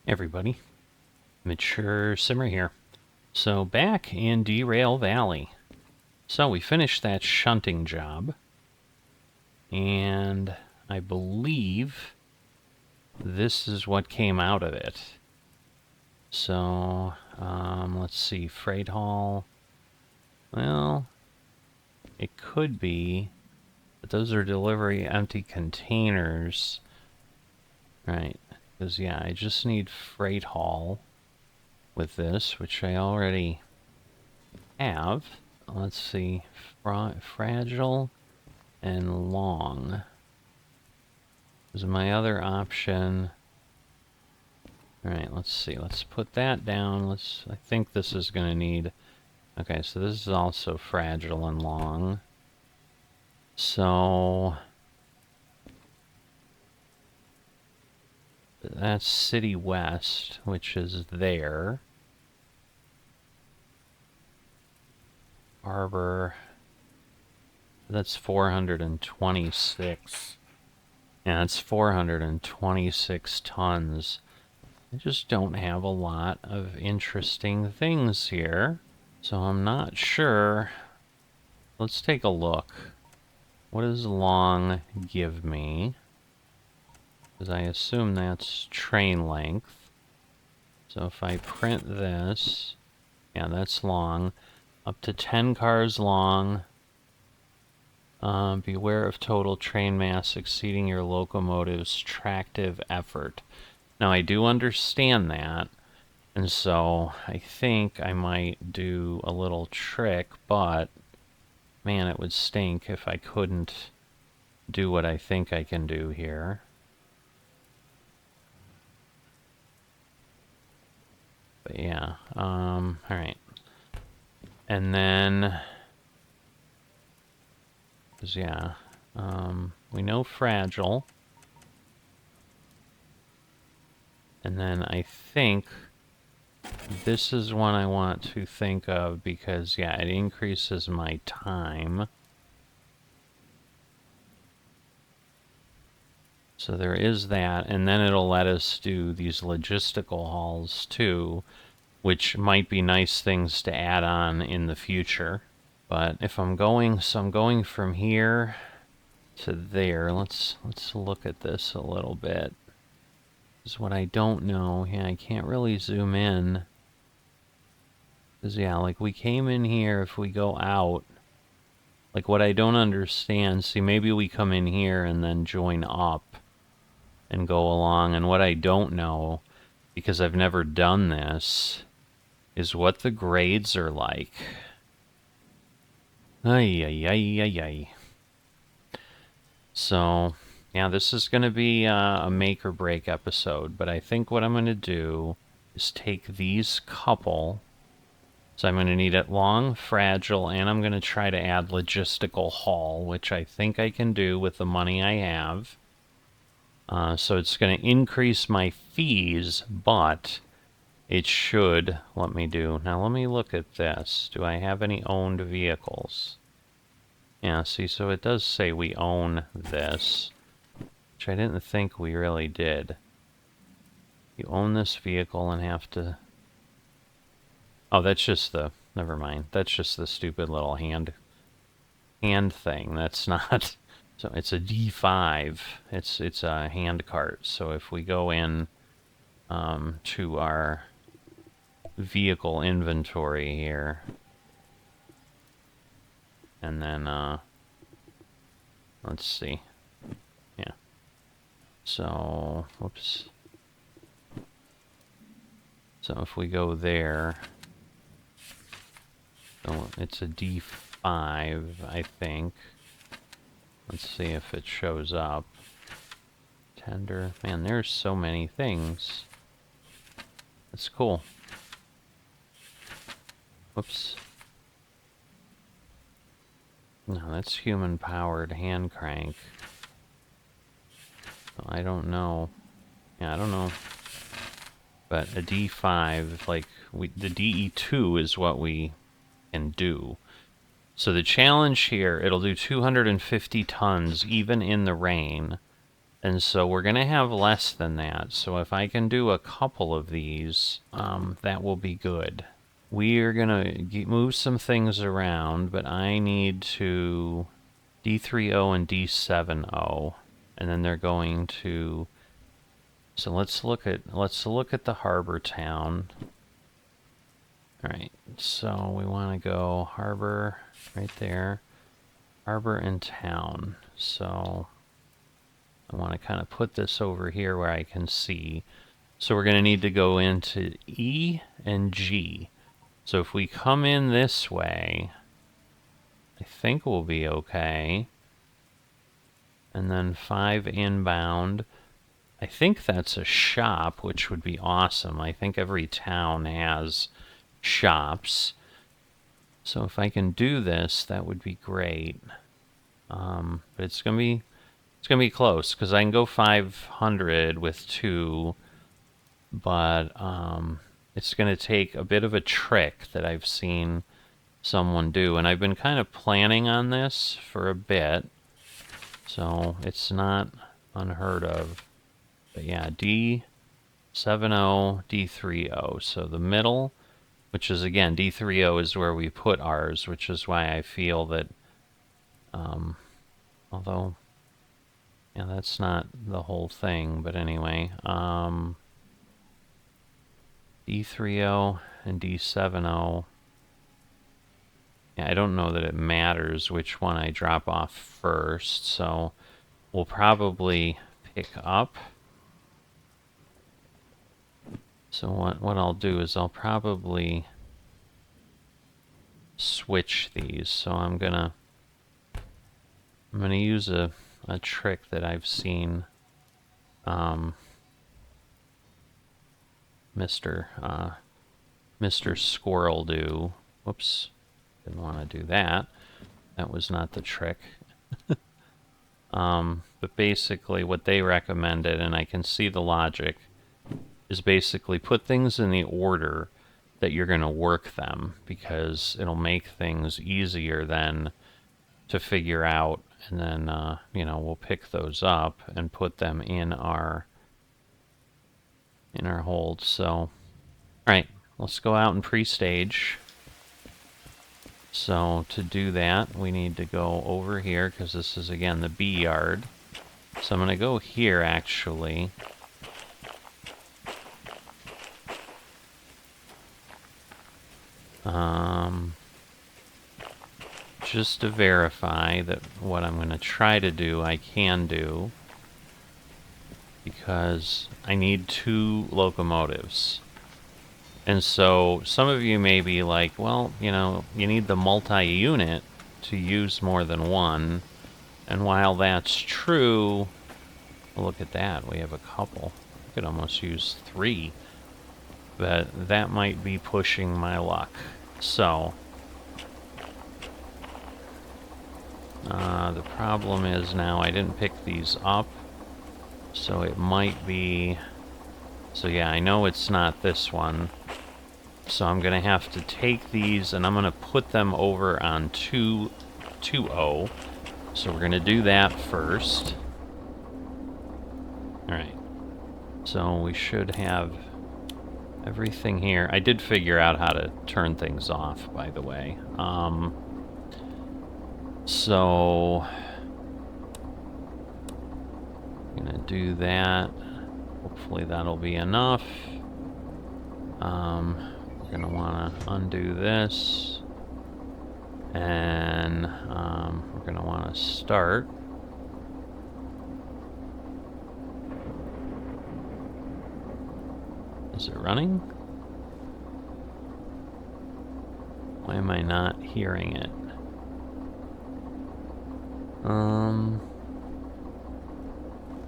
Everybody, Mature Simmer here. So back in Derail Valley. So we finished that shunting job, and I believe this is what came out of it. So, let's see, freight haul. Well, it could be, but those are delivery empty containers. Right, because yeah, I just need freight haul with this, which I already have. Let's see, fragile and long is my other option. Alright, let's see, let's put that down. I think this is going to need, okay, so this is also fragile and long. So that's City West, which is there. Harbor, that's 426. Yeah, it's 426 tons. I just don't have a lot of interesting things here, so I'm not sure. Let's take a look. What does long give me? Because I assume that's train length. So if I print this, yeah, that's long. Up to 10 cars long. Beware of total train mass exceeding your locomotive's tractive effort. Now, I do understand that, and so I think I might do a little trick, but man, it would stink if I couldn't do what I think I can do here. But yeah, alright. And then, yeah, we know fragile. And then I think this is one I want to think of because, yeah, it increases my time. So there is that, and then it'll let us do these logistical hauls too, which might be nice things to add on in the future. But if I'm going, so I'm going from here to there. Let's look at this a little bit. Is what I don't know. Yeah, I can't really zoom in. Because, yeah, like we came in here, if we go out, like what I don't understand, see, maybe we come in here and then join up and go along, and what I don't know, because I've never done this, is what the grades are like. Ay, ay, ay, ay, ay. So, yeah, this is going to be a make or break episode, but I think what I'm going to do is take these couple. So I'm going to need it long, fragile, and I'm going to try to add logistical haul, which I think I can do with the money I have. So it's going to increase my fees, but it should let me do. Now let me look at this. Do I have any owned vehicles? Yeah, see, so it does say we own this, which I didn't think we really did. You own this vehicle and have to... Oh, that's just the... Never mind. That's just the stupid little hand thing. That's not... So it's a D5. It's a hand cart. So if we go in to our vehicle inventory here, and then let's see. Yeah. So whoops. So if we go there, so it's a D5, I think. Let's see if it shows up. Tender. Man, there's so many things. That's cool. Whoops. No, that's human-powered hand crank. I don't know. Yeah, I don't know. But a D5, like, the DE2 is what we can do. So the challenge here, it'll do 250 tons even in the rain. And so we're going to have less than that. So if I can do a couple of these, that will be good. We are going to move some things around, but I need to D30 and D70, and then they're going to. So let's look at the harbor town. All right, so we want to go harbor right there, harbor and town. So I want to kind of put this over here where I can see. So we're going to need to go into E and G. So if we come in this way, I think we'll be okay. And then 5 inbound. I think that's a shop, which would be awesome. I think every town has shops. So if I can do this, that would be great. But it's gonna be close because I can go 500 with 2, but it's gonna take a bit of a trick that I've seen someone do, and I've been kind of planning on this for a bit, so it's not unheard of. But yeah, D70, D30. So the middle, which is again, D30 is where we put ours, which is why I feel that, although, yeah, that's not the whole thing, but anyway, D30 and D70. Yeah, I don't know that it matters which one I drop off first, so we'll probably pick up. So what I'll do is I'll probably switch these. So I'm gonna use a trick that I've seen Mr. Squirrel do. Whoops, didn't want to do that. That was not the trick. But basically what they recommended, and I can see the logic, is basically put things in the order that you're going to work them, because it'll make things easier then to figure out, and then you know, we'll pick those up and put them in our hold. So all right, let's go out and pre-stage. So to do that, we need to go over here, because this is again the B yard. So I'm going to go here actually. Just to verify that what I'm going to try to do, I can do, because I need 2 locomotives. And so some of you may be like, well, you know, you need the multi-unit to use more than one. And while that's true, look at that, we have a couple. I could almost use 3. But that might be pushing my luck. So the problem is now I didn't pick these up, so it might be. So yeah, I know it's not this one. So I'm gonna have to take these and I'm gonna put them over on 220. So we're gonna do that first. All right. So we should have everything here. I did figure out how to turn things off, by the way. So I'm gonna do that. Hopefully that'll be enough. We're gonna wanna undo this. And we're gonna wanna start. Is it running? Why am I not hearing it?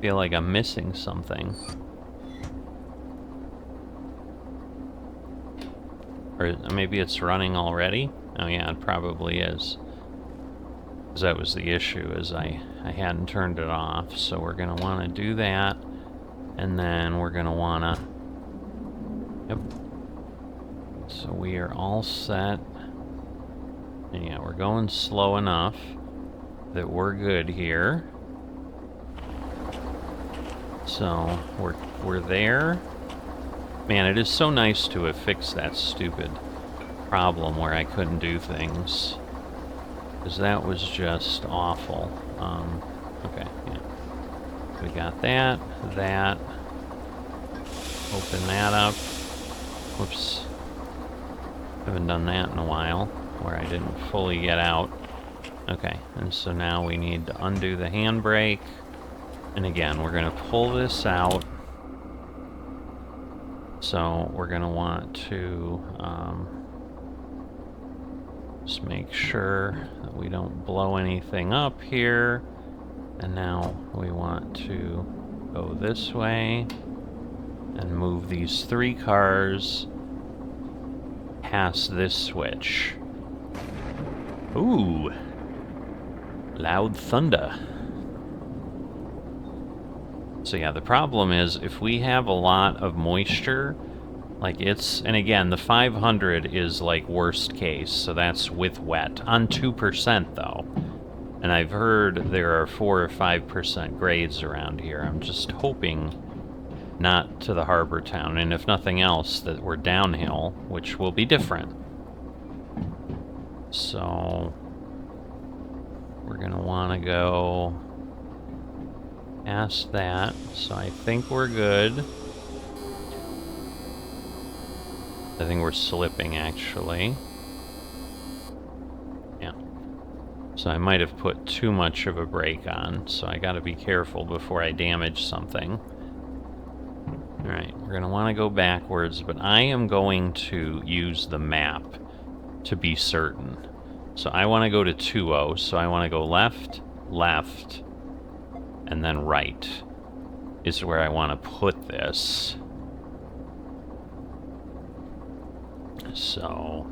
Feel like I'm missing something. Or maybe it's running already? Oh yeah, it probably is. Because that was the issue, is I hadn't turned it off. So we're gonna wanna do that. And then we're gonna wanna... Yep. So we are all set. And yeah, we're going slow enough that we're good here. So, we're there. Man, it is so nice to have fixed that stupid problem where I couldn't do things. Because that was just awful. Okay, yeah. We got that. Open that up. Whoops. Haven't done that in a while, where I didn't fully get out. Okay, and so now we need to undo the handbrake. And again, we're going to pull this out. So we're going to want to just make sure that we don't blow anything up here. And now we want to go this way and move these 3 cars past this switch. Ooh, loud thunder. So yeah, the problem is if we have a lot of moisture, like and again, the 500 is like worst case, so that's with wet, on 2% though. And I've heard there are 4 or 5% grades around here. I'm just hoping not to the harbor town, and if nothing else, that we're downhill, which will be different. So we're gonna wanna go past that, so I think we're good. I think we're slipping, actually. Yeah. So I might have put too much of a brake on, so I gotta be careful before I damage something. Alright, we're gonna want to go backwards, but I am going to use the map to be certain. So I want to go to 2-0, so I want to go left, left, and then right is where I want to put this. So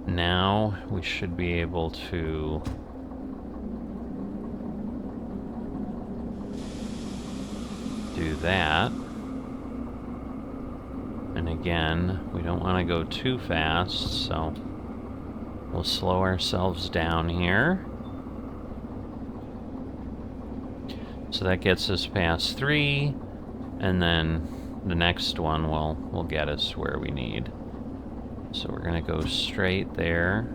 now we should be able to do that. And again, we don't want to go too fast, so we'll slow ourselves down here. So that gets us past 3, and then the next one will get us where we need. So we're gonna go straight there.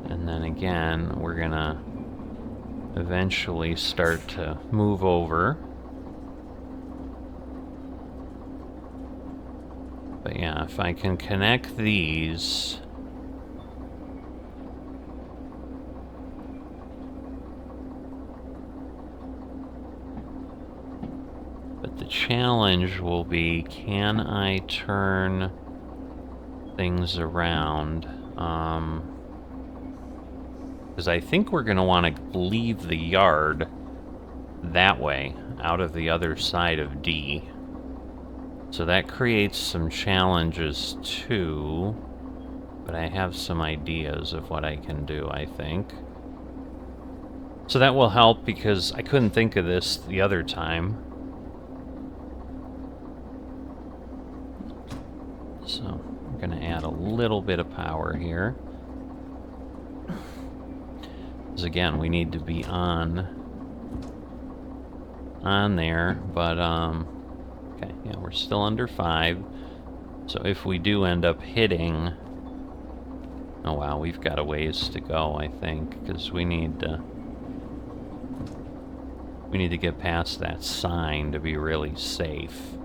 And then again, we're gonna eventually start to move over. But yeah, if I can connect these... But the challenge will be, can I turn things around? Because I think we're going to want to leave the yard that way, out of the other side of D. So that creates some challenges too, but I have some ideas of what I can do, I think. So that will help because I couldn't think of this the other time. So I'm going to add a little bit of power here. Because again, we need to be on there, but okay, yeah, we're still under 5. So if we do end up hitting... Oh wow, we've got a ways to go, I think, because we need to get past that sign to be really safe,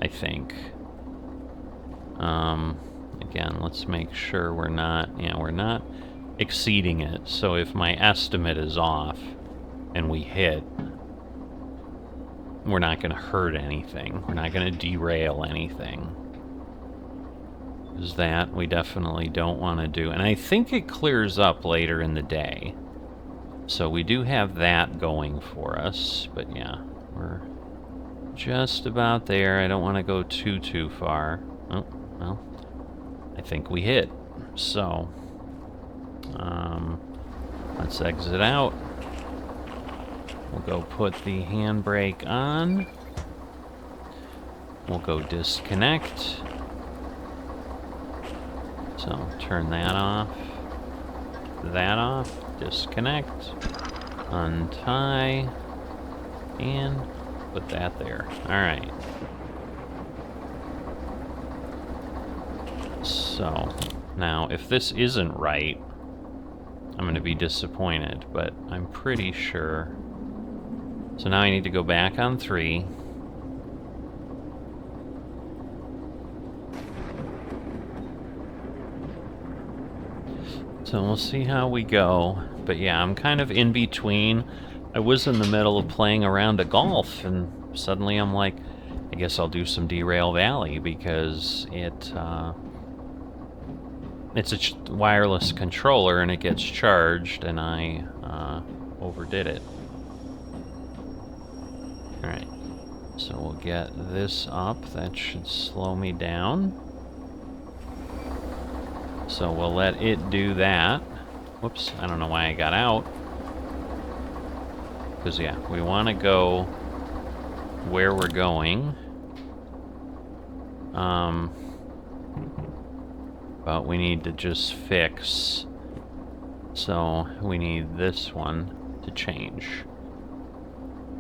I think. Again, let's make sure we're not exceeding it. So if my estimate is off and we hit, we're not going to hurt anything. We're not going to derail anything. Because that we definitely don't want to do. And I think it clears up later in the day. So we do have that going for us. But yeah, we're just about there. I don't want to go too far. Oh, well, I think we hit. So, let's exit out. We'll go put the handbrake on. We'll go disconnect. So, turn that off, disconnect, untie, And put that there. Alright. So, now, if this isn't right, I'm going to be disappointed, but I'm pretty sure. So now I need to go back on 3. So we'll see how we go. But yeah, I'm kind of in between. I was in the middle of playing around a golf, and suddenly I'm like, I guess I'll do some Derail Valley, because it's a wireless controller and it gets charged, and I overdid it. Alright, so we'll get this up. That should slow me down. So we'll let it do that. Whoops, I don't know why I got out. Because, yeah, we want to go where we're going. But we need to just fix. So we need this one to change.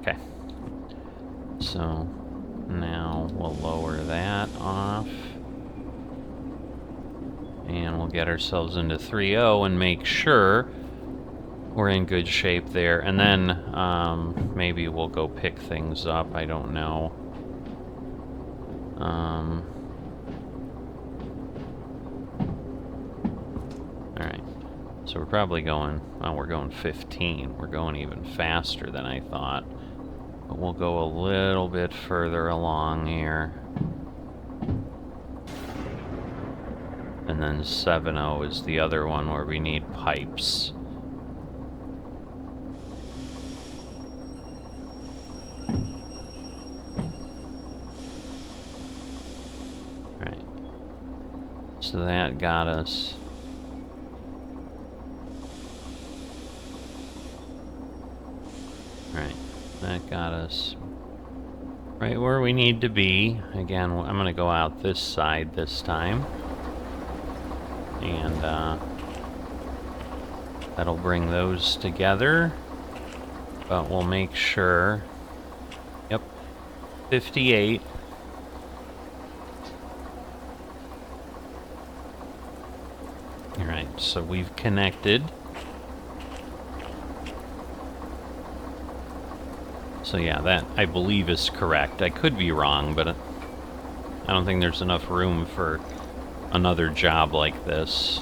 Okay. So now we'll lower that off. And we'll get ourselves into 3.0 and make sure we're in good shape there. And then maybe we'll go pick things up. I don't know. Alright. So we're probably going... Well, we're going 15. We're going even faster than I thought. But we'll go a little bit further along here. And then 7.0 is the other one where we need pipes. Alright. So that got us... Alright. That got us right where we need to be. Again, I'm going to go out this side this time. And that'll bring those together. But we'll make sure... Yep. 58. Alright, so we've connected. So yeah, that, I believe, is correct. I could be wrong, but I don't think there's enough room for another job like this.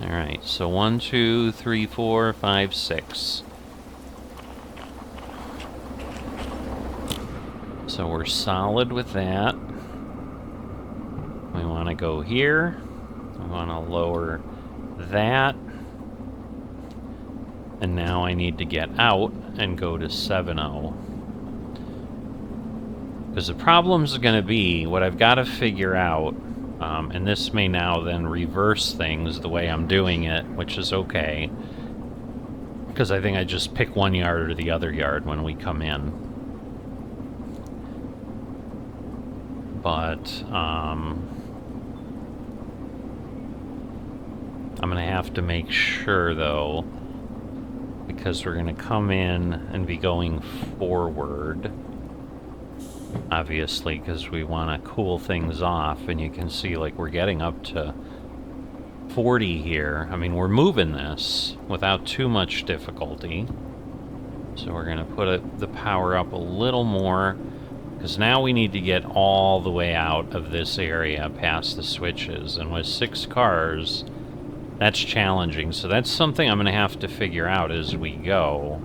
Alright, so 1, 2, 3, 4, 5, 6. So we're solid with that. We want to go here. We want to lower that. And now I need to get out and go to 7.0. Because the problem's going to be, what I've got to figure out, and this may now then reverse things the way I'm doing it, which is okay. Because I think I just pick one yard or the other yard when we come in. But, I'm going to have to make sure, though, because we're going to come in and be going forward, obviously, because we want to cool things off, and you can see, like, we're getting up to 40 here. I mean, we're moving this without too much difficulty. So we're going to put the power up a little more, because now we need to get all the way out of this area past the switches, and with 6 cars, that's challenging. So that's something I'm going to have to figure out as we go.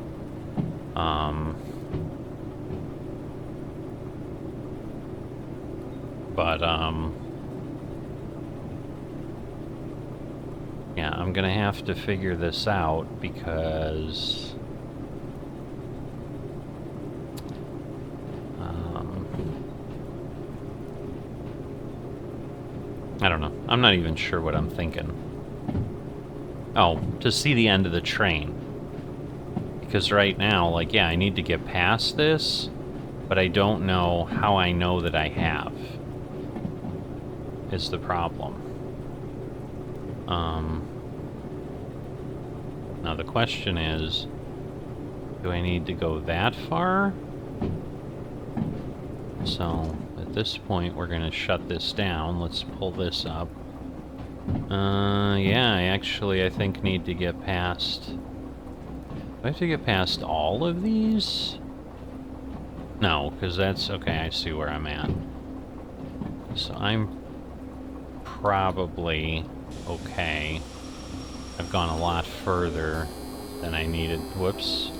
Yeah, I'm going to have to figure this out, because... I don't know. I'm not even sure what I'm thinking. Oh, to see the end of the train. Because right now, like, yeah, I need to get past this, but I don't know how I know that I have, is the problem. Now the question is, do I need to go that far? So, at this point, we're going to shut this down. Let's pull this up. Yeah, I think need to get past... Do I have to get past all of these? No, because that's... Okay, I see where I'm at. So I'm probably okay. I've gone a lot further than I needed. Whoops.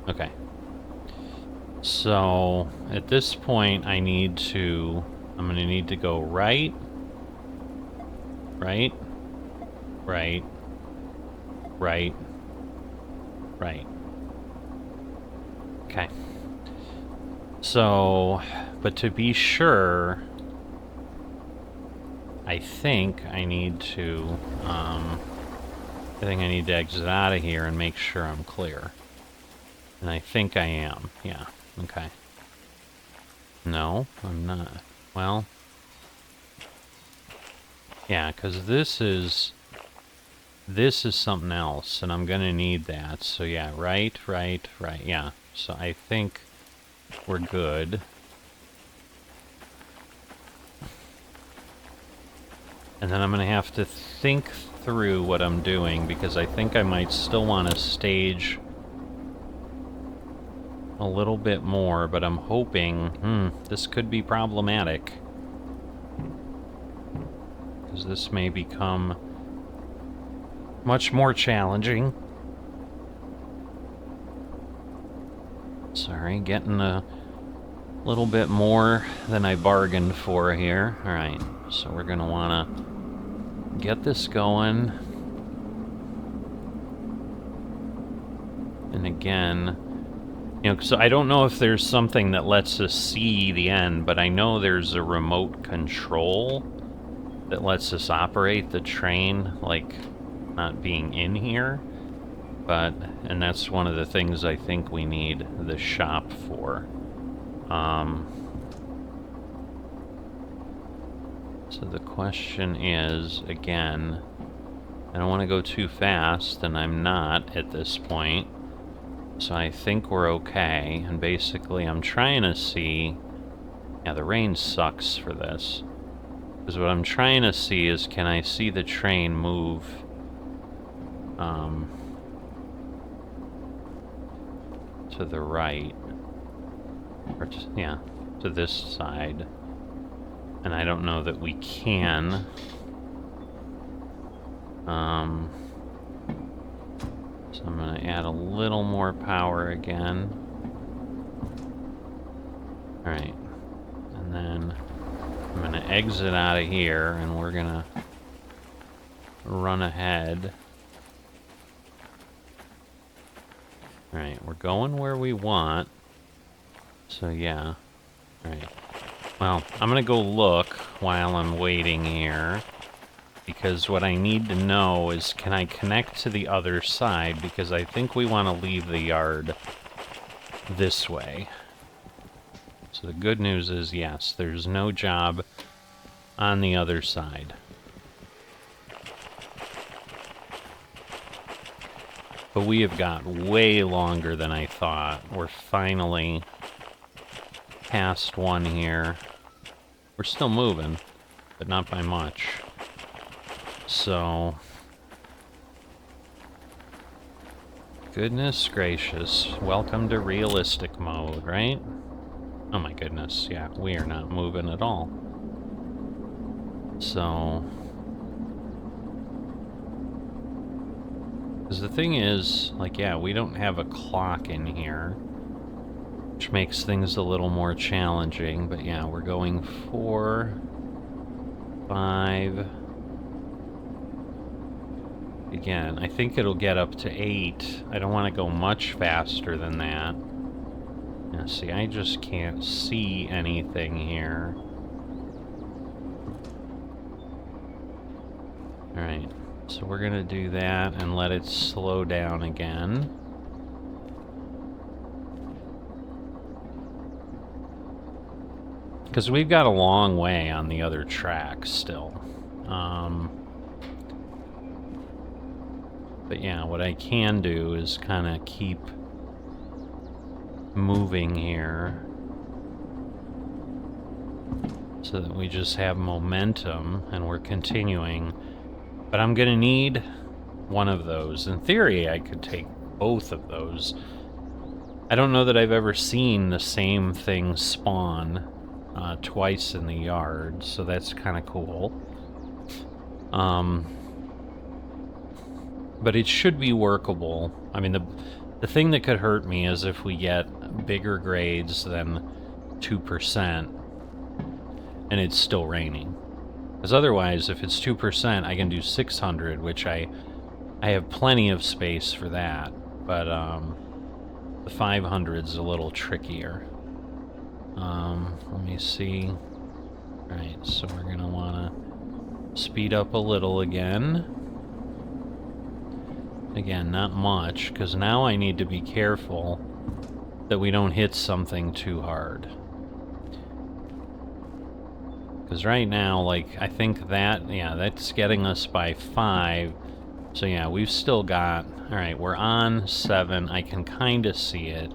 Okay. So, at this point, I'm going to need to go right, right, right, right, right. Okay. So, but to be sure, I think I need to, exit out of here and make sure I'm clear. And I think I am, yeah, okay. No, I'm not. Well, yeah, because this is something else, and I'm gonna need that. So yeah, right, yeah. So I think we're good. And then I'm gonna have to think through what I'm doing, because I think I might still want to stage a little bit more, but I'm hoping, this could be problematic. Because this may become much more challenging. Sorry, getting a little bit more than I bargained for here. Alright, so we're gonna wanna get this going. And again, you know, so I don't know if there's something that lets us see the end, but I know there's a remote control that lets us operate the train, like, not being in here. But, and that's one of the things I think we need the shop for. So the question is, again, I don't want to go too fast, and I'm not at this point. So I think we're okay, and basically I'm trying to see... Yeah, the rain sucks for this. Because what I'm trying to see is, can I see the train move... to the right. Or yeah, to this side. And I don't know that we can. So I'm going to add a little more power again. Alright. And then I'm going to exit out of here, and we're going to run ahead. Alright, we're going where we want. So yeah. Alright. Well, I'm gonna go look while I'm waiting here. Because what I need to know is, can I connect to the other side? Because I think we want to leave the yard this way. So the good news is, yes, there's no job on the other side. But we have got way longer than I thought. We're finally past one here. We're still moving, but not by much. So... Goodness gracious. Welcome to realistic mode, right? Oh my goodness, yeah, we are not moving at all. So... Because the thing is, like, yeah, we don't have a clock in here, which makes things a little more challenging, but yeah, we're going 4, 5... Again, I think it'll get up to 8. I don't want to go much faster than that. Now, see, I just can't see anything here. Alright, So we're gonna do that and let it slow down again. Because we've got a long way on the other track still. But yeah, what I can do is kind of keep moving here so that we just have momentum and we're continuing. But I'm gonna need one of those. In theory, I could take both of those. I don't know that I've ever seen the same thing spawn twice in the yard, so that's kind of cool. But it should be workable. I mean, the thing that could hurt me is if we get bigger grades than 2% and it's still raining. Because otherwise, if it's 2%, I can do 600, which I have plenty of space for that. But the 500 is a little trickier. Let me see. Alright, so we're going to want to speed up a little again. Again, not much, because now I need to be careful that we don't hit something too hard. Because right now, like, I think that, yeah, that's getting us by 5. So yeah, we've still got, alright, we're on 7. I can kind of see it.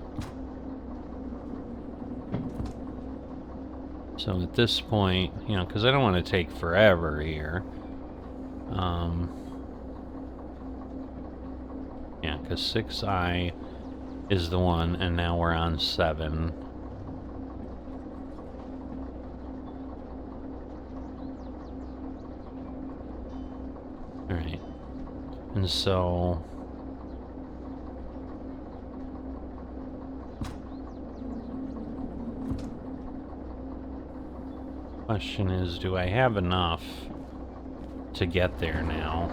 So at this point, you know, because I don't want to take forever here. Yeah, because 6i is the one, and now we're on 7. Alright. And so... question is, do I have enough to get there now?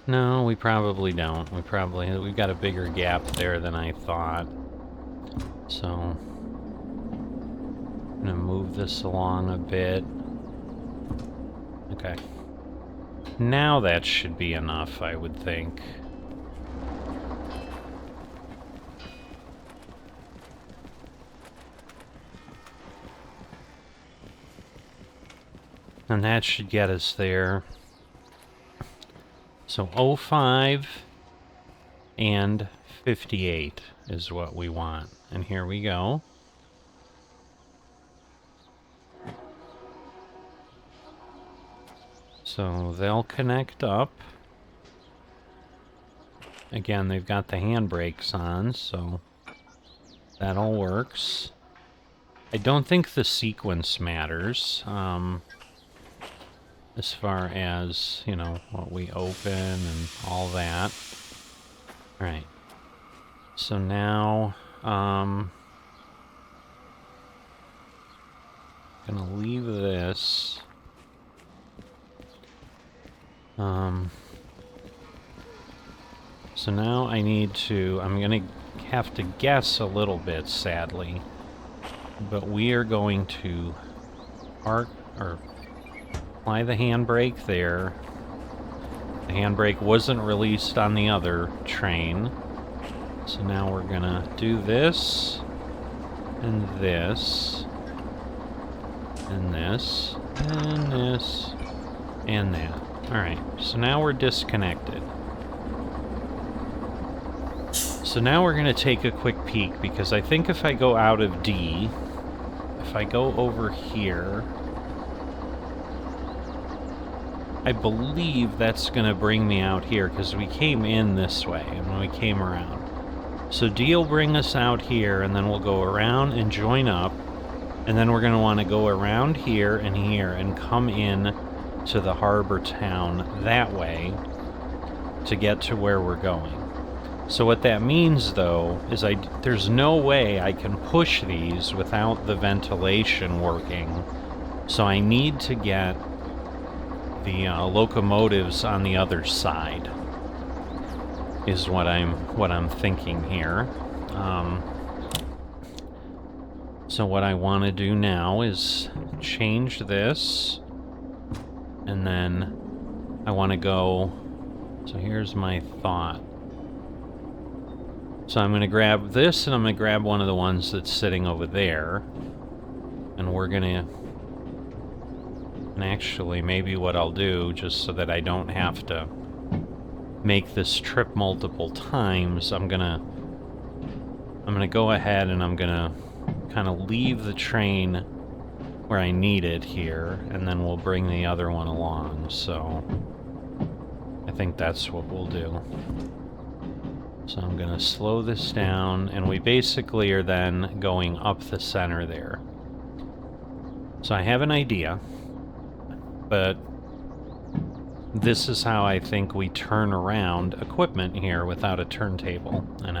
No, we probably don't. We've got a bigger gap there than I thought. So I'm gonna move this along a bit. Okay. Now that should be enough, I would think. And that should get us there. So 05 and 58 is what we want. And here we go. So they'll connect up. Again, they've got the handbrakes on, so that all works. I don't think the sequence matters. As far as, you know, what we open and all that. Alright. So now, gonna leave this. So now I need to, I'm gonna have to guess a little bit, sadly. But we are going to park, or apply the handbrake there. The handbrake wasn't released on the other train. So now we're gonna do this, and this, and this, and this, and that. Alright, so now we're disconnected. So now we're gonna take a quick peek, because I think if I go out of D, if I go over here, I believe that's going to bring me out here, because we came in this way, and then we came around. So D will bring us out here, and then we'll go around and join up, and then we're going to want to go around here, and come in to the harbor town that way to get to where we're going. So what that means, though, is there's no way I can push these without the ventilation working. So I need to get the locomotives on the other side, is what I'm thinking here. So what I want to do now is change this, and then I want to go... So here's my thought. So I'm going to grab this, and I'm going to grab one of the ones that's sitting over there. And we're going to... And actually, maybe what I'll do, just so that I don't have to make this trip multiple times, I'm going to go ahead and I'm going to kind of leave the train where I need it here, and then we'll bring the other one along. So I think that's what we'll do. So I'm going to slow this down, and we basically are then going up the center there. So I have an idea, but this is how I think we turn around equipment here without a turntable. And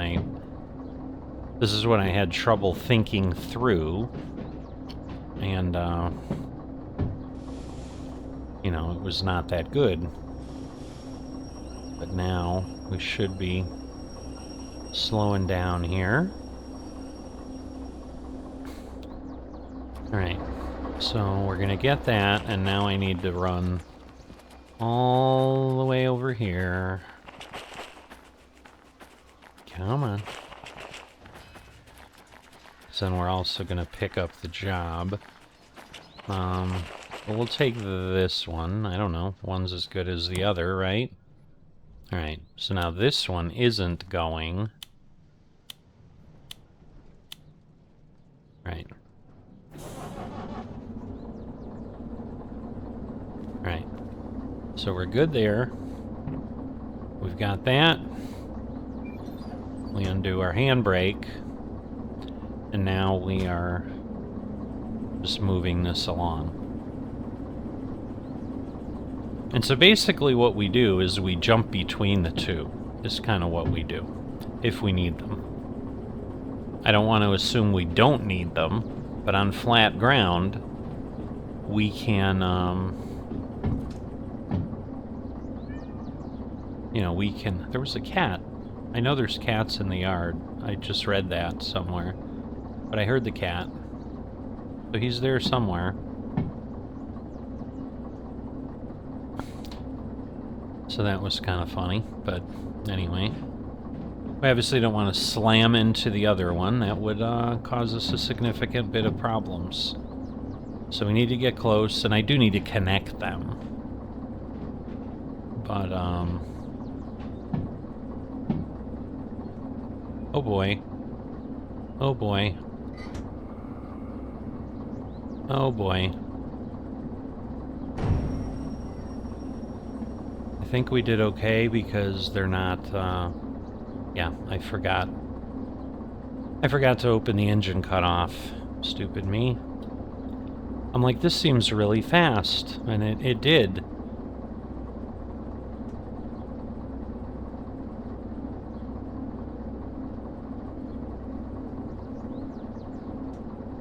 this is what I had trouble thinking through, and you know, it was not that good. But now we should be slowing down here. Alright, so we're gonna get that, and now I need to run all the way over here. Come on. So then we're also gonna pick up the job. We'll take this one. I don't know. One's as good as the other, right? Alright, so now this one isn't going. Right. Right. So we're good there. We've got that. We undo our handbrake. And now we are just moving this along. And so basically what we do is we jump between the two. Is kind of what we do, if we need them. I don't want to assume we don't need them, but on flat ground, we can, you know, we can... There was a cat. I know there's cats in the yard. I just read that somewhere. But I heard the cat. So he's there somewhere. So that was kind of funny, but anyway. We obviously don't want to slam into the other one. That would cause us a significant bit of problems. So we need to get close, and I do need to connect them. But, oh boy. Oh boy. Oh boy. I think we did okay because they're not, yeah, I forgot. I forgot to open the engine cutoff. Stupid me. I'm like, this seems really fast, and it did.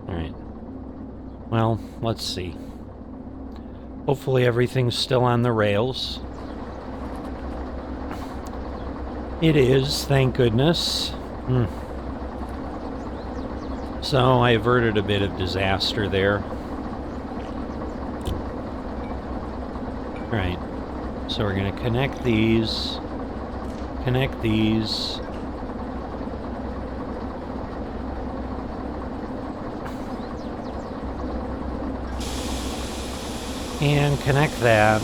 Alright. Well, let's see. Hopefully everything's still on the rails. It is, thank goodness. So I averted a bit of disaster there. Right. So we're going to connect these. Connect these. And connect that.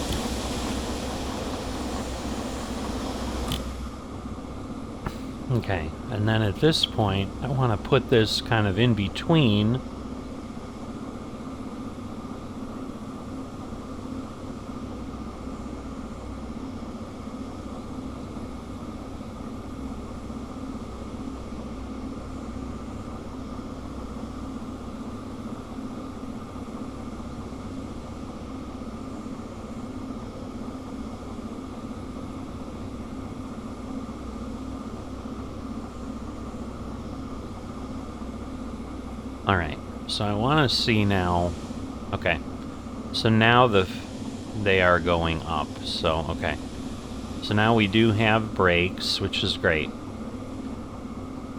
Okay, and then at this point, I want to put this kind of in between. Alright, so I want to see now... Okay, so now they are going up, so, okay. So now we do have brakes, which is great.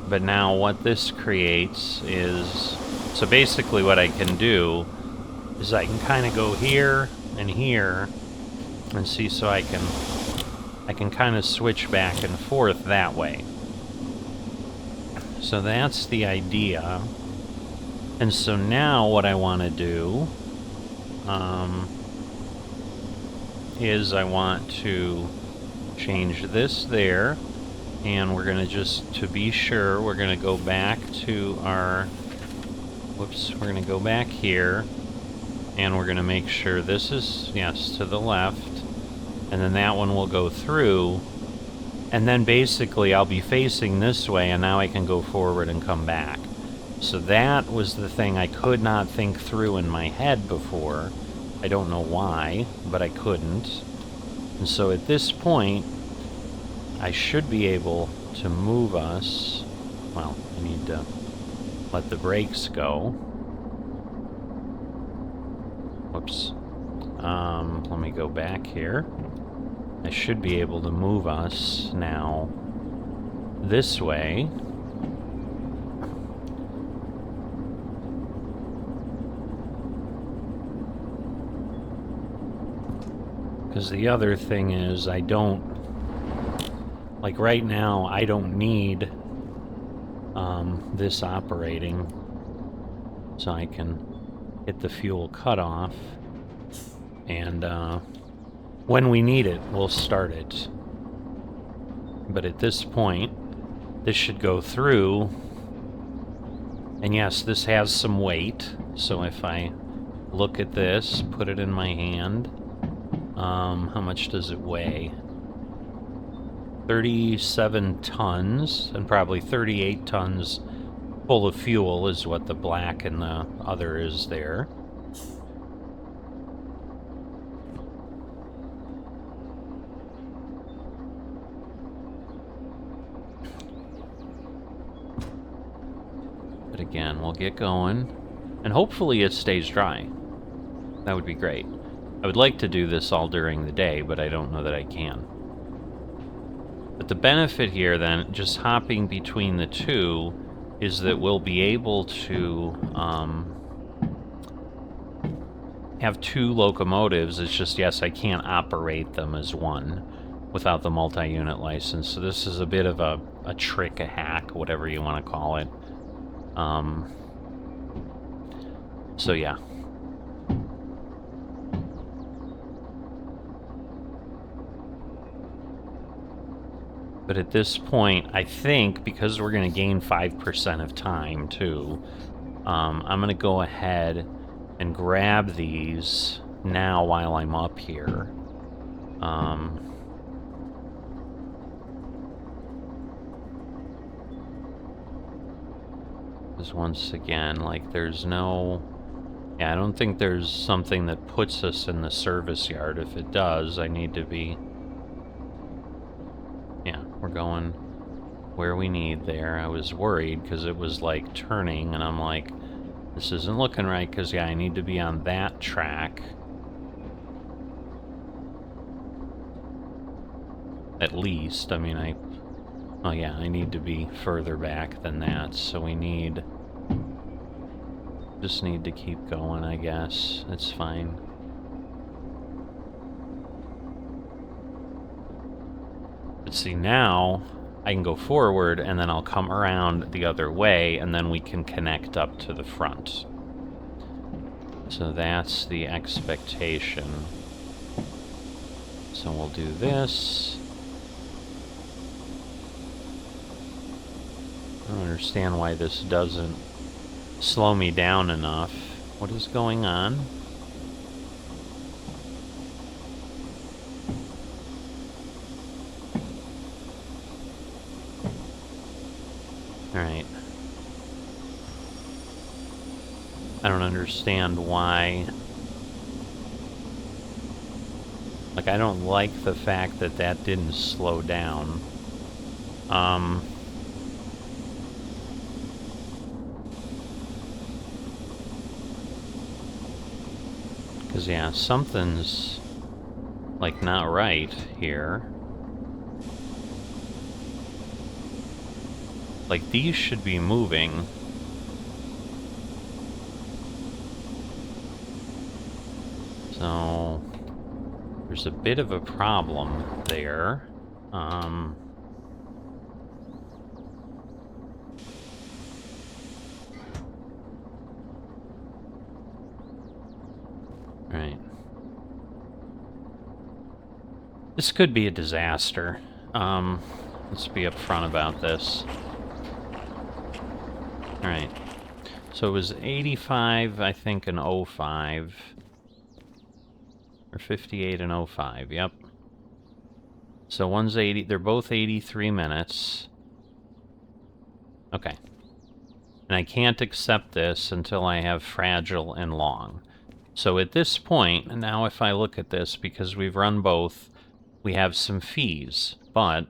But now what this creates is... So basically what I can do is I can kind of go here and here and see, so I can kind of switch back and forth that way. So that's the idea. And so now what I want to do is I want to change this there, and we're going to just, to be sure, we're going to go back to our, whoops, we're going to go back here, and we're going to make sure this is, yes, to the left, and then that one will go through, and then basically I'll be facing this way, and now I can go forward and come back. So that was the thing I could not think through in my head before. I don't know why, but I couldn't. And so at this point, I should be able to move us. Well, I need to let the brakes go. Whoops. Let me go back here. I should be able to move us now this way. Because the other thing is, I don't, like right now, I don't need this operating, so I can hit the fuel cutoff, and when we need it, we'll start it. But at this point, this should go through, and yes, this has some weight, so if I look at this, put it in my hand, how much does it weigh? 37 tons, and probably 38 tons full of fuel is what the black and the other is there. But again, we'll get going, and hopefully it stays dry. That would be great. I would like to do this all during the day, but I don't know that I can. But the benefit here, then, just hopping between the two, is that we'll be able to have two locomotives. It's just, yes, I can't operate them as one without the multi-unit license. So this is a bit of a trick, a hack, whatever you want to call it. So yeah. But at this point, I think, because we're going to gain 5% of time, too, I'm going to go ahead and grab these now while I'm up here. Because once again, like, there's no... Yeah, I don't think there's something that puts us in the service yard. If it does, I need to be... Yeah, we're going where we need there. I was worried because it was like turning, and I'm like, this isn't looking right, because yeah, I need to be on that track. At least, I mean, oh yeah, I need to be further back than that, so we need... Just need to keep going, I guess. It's fine. But see, now I can go forward, and then I'll come around the other way, and then we can connect up to the front. So that's the expectation. So we'll do this. I don't understand why this doesn't slow me down enough. What is going on? Alright. I don't understand why. Like, I don't like the fact that that didn't slow down. Because, yeah, something's, like, not right here. Like, these should be moving. So, there's a bit of a problem there. Right. This could be a disaster. Let's be upfront about this. Alright. So it was 85, I think, and 05. Or 58 and 05, yep. So one's 80, they're both 83 minutes. Okay. And I can't accept this until I have fragile and long. So at this point, and now if I look at this, because we've run both, we have some fees, but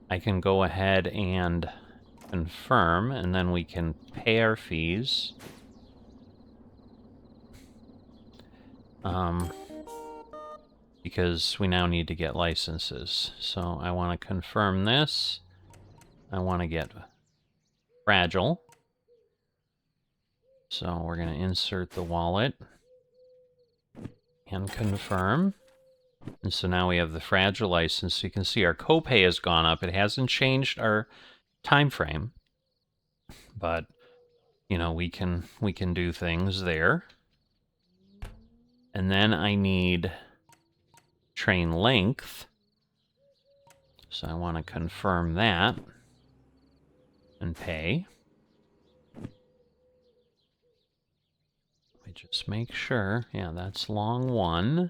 I can go ahead and confirm, and then we can pay our fees. Because we now need to get licenses. So I want to confirm this. I want to get fragile. So we're going to insert the wallet and confirm. And so now we have the fragile license. So you can see our copay has gone up. It hasn't changed our time frame, but you know, we can do things there. And then I need train length. So I want to confirm that and pay. Let me just make sure. Yeah, that's long 1.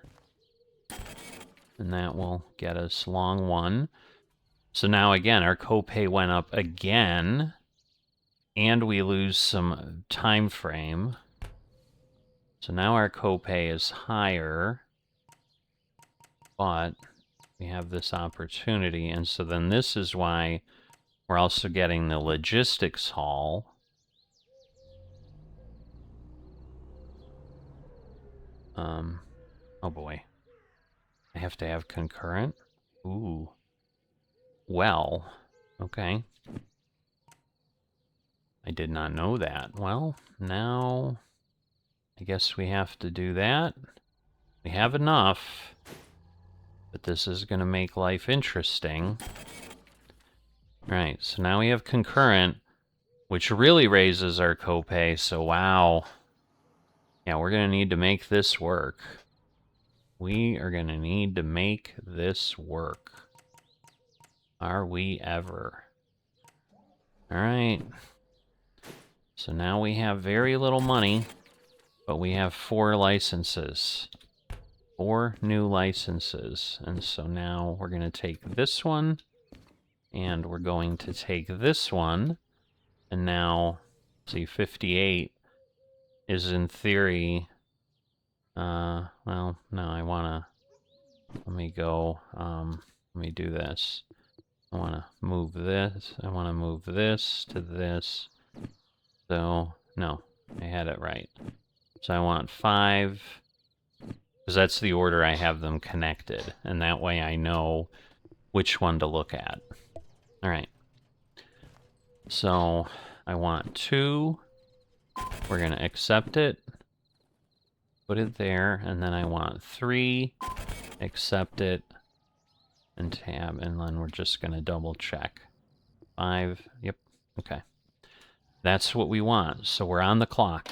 And that will get us long 1. So now again, our copay went up again, and we lose some time frame. So now our copay is higher, but we have this opportunity, and so then this is why we're also getting the logistics haul. Oh boy. I have to have concurrent? Ooh. Well, okay. I did not know that. Well, now I guess we have to do that. We have enough, but this is going to make life interesting. Right, so now we have concurrent, which really raises our copay, so wow. Yeah, we're going to need to make this work. We are going to need to make this work. Are we ever? Alright. So now we have very little money, but we have 4 licenses. 4 new licenses. And so now we're going to take this one, and we're going to take this one, and now, see, 58 is in theory, well, no, I want to, let me go, let me do this. I want to move this, I want to move this to this, so, no, I had it right. So I want 5, because that's the order I have them connected, and that way I know which one to look at. Alright. So, I want 2, we're going to accept it, put it there, and then I want 3, accept it, and tab, and then we're just going to double check. 5, yep, okay. That's what we want, so we're on the clock.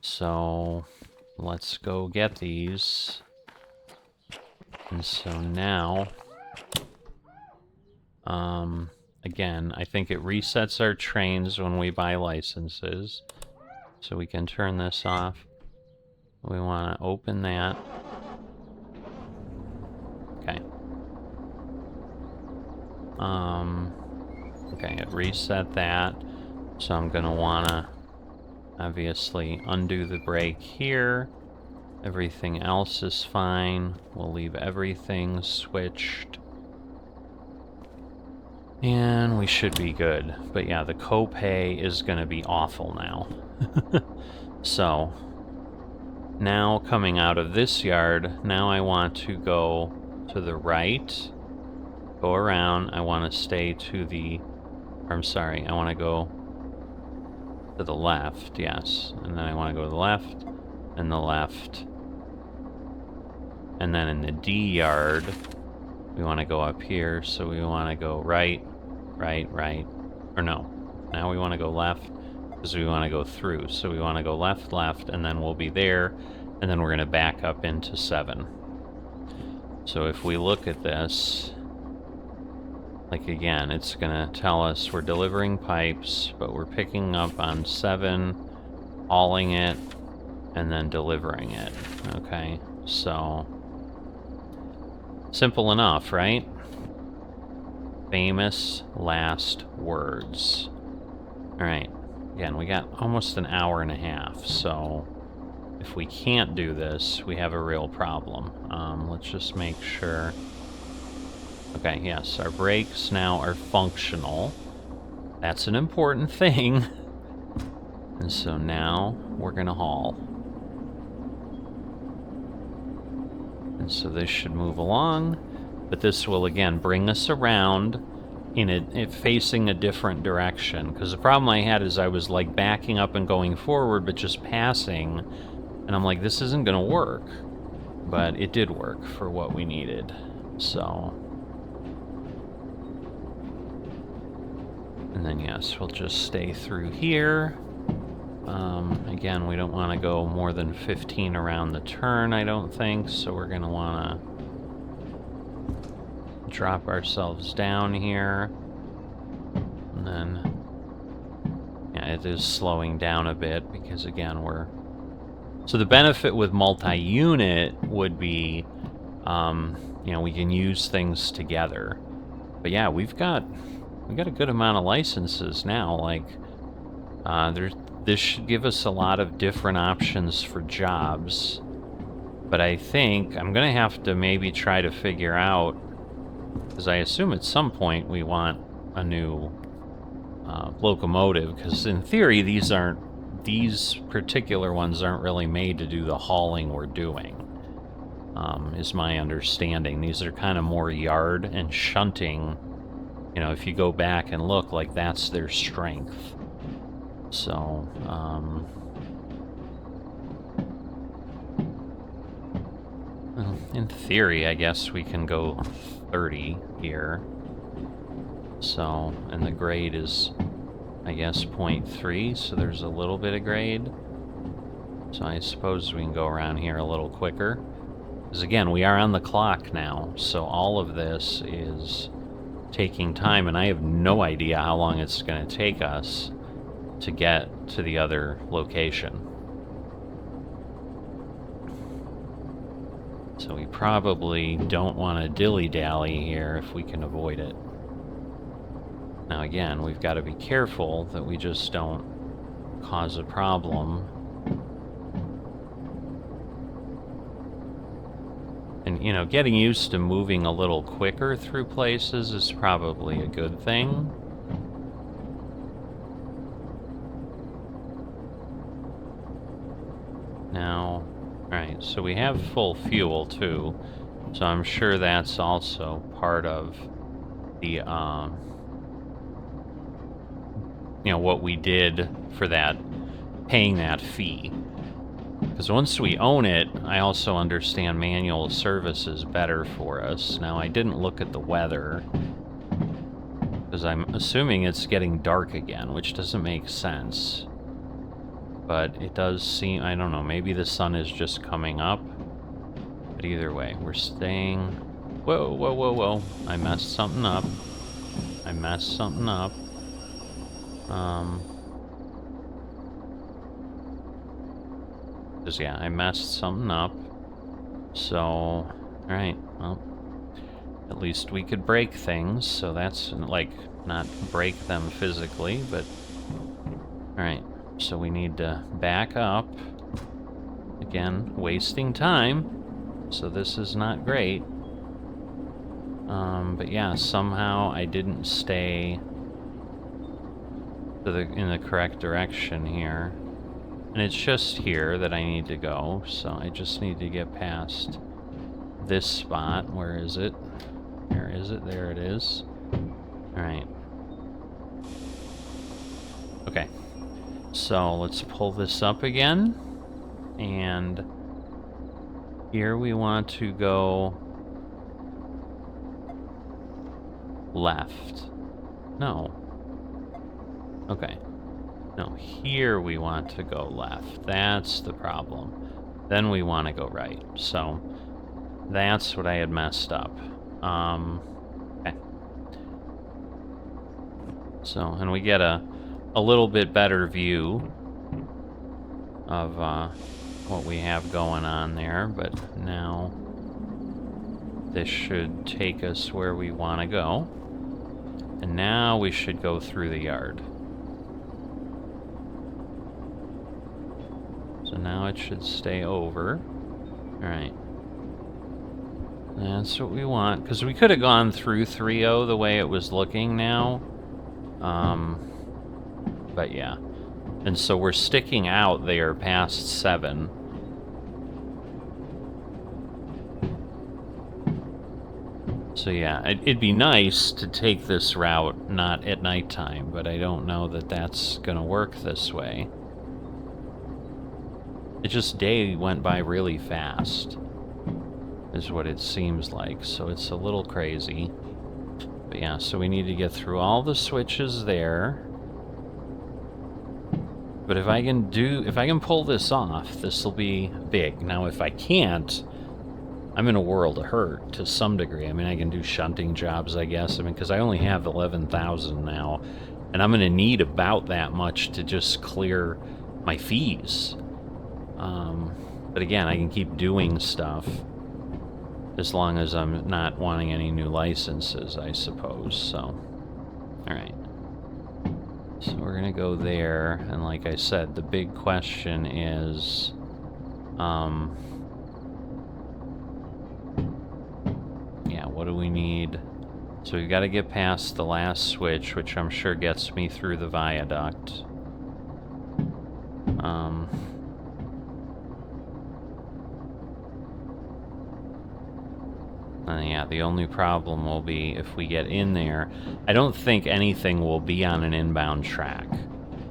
So, let's go get these. And so now, again, I think it resets our trains when we buy licenses. So we can turn this off. We want to open that. Okay. Okay, it reset that. So I'm going to want to obviously undo the brake here. Everything else is fine. We'll leave everything switched. And we should be good. But yeah, the copay is going to be awful now. So, now coming out of this yard, now I want to go to the right. go around. I want to stay to the... Or I'm sorry, I want to go to the left, yes. And then I want to go to the left, and the left. And then in the D yard, we want to go up here, so we want to go right, right, right. Or no, now we want to go left, because we want to go through. So we want to go left, left, and then we'll be there, and then we're going to back up into 7. So if we look at this, like again, it's going to tell us we're delivering pipes, but we're picking up on 7, hauling it, and then delivering it. Okay, so simple enough, right? Famous last words. Alright, again, we got almost an hour and a half, so if we can't do this, we have a real problem. Let's just make sure. Okay, yes, our brakes now are functional. That's an important thing. And so now we're gonna haul. And so this should move along, but this will again bring us around in it facing a different direction. Because the problem I had is I was like backing up and going forward, but just passing, and I'm like, this isn't gonna work. But it did work for what we needed. So, and then yes, we'll just stay through here. Again, we don't want to go more than 15 around the turn, I don't think, so we're going to want to drop ourselves down here. And then, yeah, it is slowing down a bit because, again, we're... So the benefit with multi-unit would be, you know, we can use things together. But yeah, we've got a good amount of licenses now. Like, this should give us a lot of different options for jobs. But I think I'm going to have to maybe try to figure out, because I assume at some point we want a new locomotive, because in theory these particular ones aren't really made to do the hauling we're doing, is my understanding. These are kind of more yard and shunting. You know, if you go back and look, like that's their strength. So, well, in theory, I guess we can go 30 here. So, and the grade is, I guess, 0.3, so there's a little bit of grade. So I suppose we can go around here a little quicker. Because again, we are on the clock now, so all of this is taking time, and I have no idea how long it's going to take us to get to the other location. So we probably don't want to dilly-dally here if we can avoid it. Now again, we've got to be careful that we just don't cause a problem. And, you know, getting used to moving a little quicker through places is probably a good thing. Now, alright, so we have full fuel too, so I'm sure that's also part of the, you know, what we did for that, paying that fee. Because once we own it, I also understand manual service is better for us. Now, I didn't look at the weather, because I'm assuming it's getting dark again, which doesn't make sense. But it does seem, I don't know, maybe the sun is just coming up. But either way, we're staying... Whoa, whoa, whoa, whoa. I messed something up. I messed something up. Because, yeah, I messed something up. So, alright, well, at least we could break things, so that's, like, not break them physically, but... Alright. So we need to back up. Again, wasting time. So this is not great. But yeah, somehow I didn't stay in the correct direction here. And it's just here that I need to go. So I just need to get past this spot. Where is it? Where is it? There it is. Alright. Okay. So let's pull this up again. And here we want to go left. No. Okay. No, here we want to go left. That's the problem. Then we want to go right. So that's what I had messed up. Okay. So, and we get a little bit better view of what we have going on there, but now this should take us where we want to go. And now we should go through the yard. So now it should stay over. Alright. That's what we want, because we could have gone through 3-0 the way it was looking now. But yeah. And so we're sticking out there past 7. So yeah, it'd be nice to take this route not at nighttime, but I don't know that that's gonna work this way. It just day went by really fast, is what it seems like, so it's a little crazy. But yeah, so we need to get through all the switches there. But if I can pull this off, this will be big. Now if I can't, I'm in a world of hurt to some degree. I mean, I can do shunting jobs, I guess. I mean, because I only have 11,000 now, and I'm going to need about that much to just clear my fees. But again, I can keep doing stuff as long as I'm not wanting any new licenses, I suppose. So, alright. So we're going to go there, and like I said, the big question is, yeah, what do we need? So we've got to get past the last switch, which I'm sure gets me through the viaduct. And yeah, the only problem will be if we get in there. I don't think anything will be on an inbound track.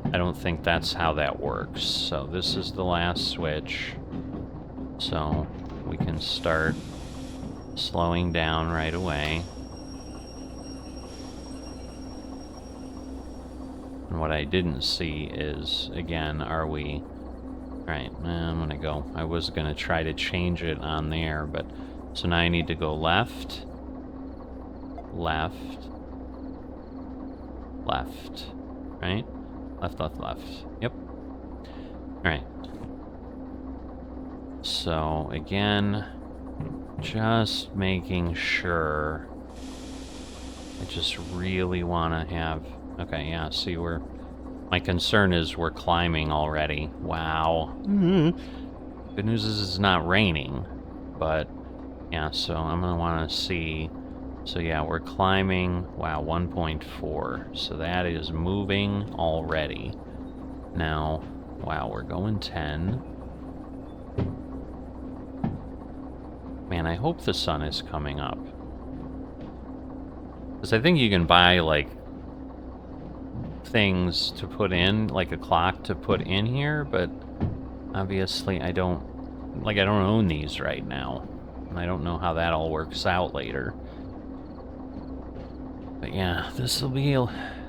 I don't think that's how that works. So this is the last switch. So we can start slowing down right away. And what I didn't see is, again, are we... Right, I'm gonna go. I was gonna try to change it on there, but... So now I need to go left, left, left, right? Left, left, left. Yep. Alright. So, again, just making sure. I just really want to have... Okay, yeah, see, my concern is we're climbing already. Wow. Good news is it's not raining, but... Yeah, so I'm going to want to see... So yeah, we're climbing, wow, 1.4. So that is moving already. Now, wow, we're going 10. Man, I hope the sun is coming up. Because I think you can buy, like, things to put in, like a clock to put in here, but obviously I don't own these right now. And I don't know how that all works out later. But yeah, this will be...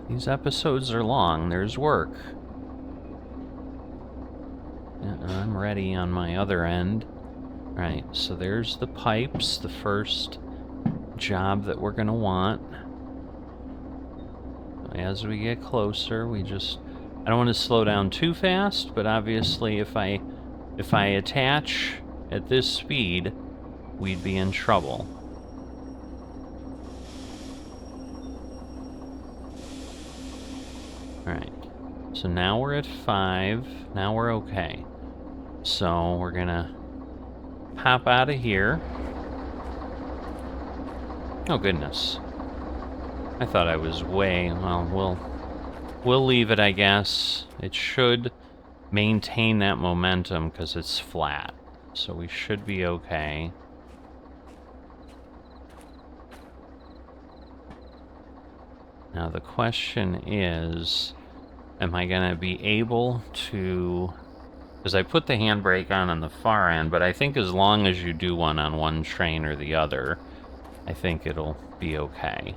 These episodes are long. There's work. And I'm ready on my other end. Right, so there's the pipes, the first job that we're going to want. As we get closer, we just... I don't want to slow down too fast, but obviously if I attach at this speed... we'd be in trouble. Alright. So now we're at 5. Now we're okay. So we're gonna pop out of here. Oh goodness. I thought I was way... Well, we'll leave it, I guess. It should maintain that momentum because it's flat. So we should be okay. Now the question is, am I going to be able to... Because I put the handbrake on the far end, but I think as long as you do one on one train or the other, I think it'll be okay.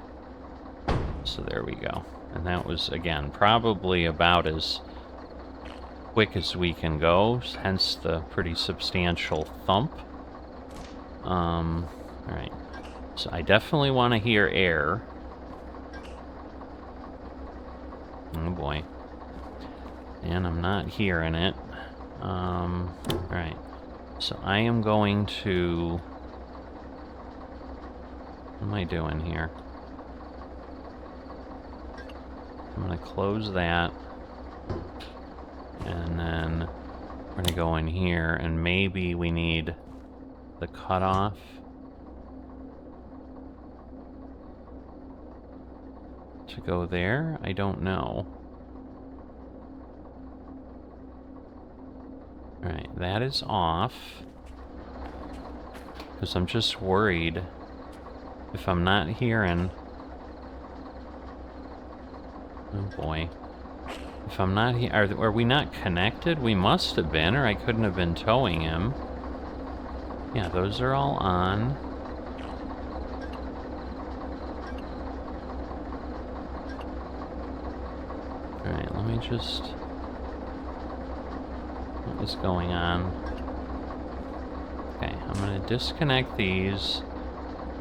So there we go. And that was, again, probably about as quick as we can go, hence the pretty substantial thump. Alright. So I definitely want to hear air. Oh boy. And I'm not hearing it. Alright. So I am going to... What am I doing here? I'm going to close that. And then we're going to go in here, and maybe we need the cutoff. To go there? I don't know. Alright, that is off. Because I'm just worried if I'm not hearing... Oh boy. If I'm not here... Are we not connected? We must have been, or I couldn't have been towing him. Yeah, those are all on. Alright, let me just... What is going on? Okay, I'm going to disconnect these,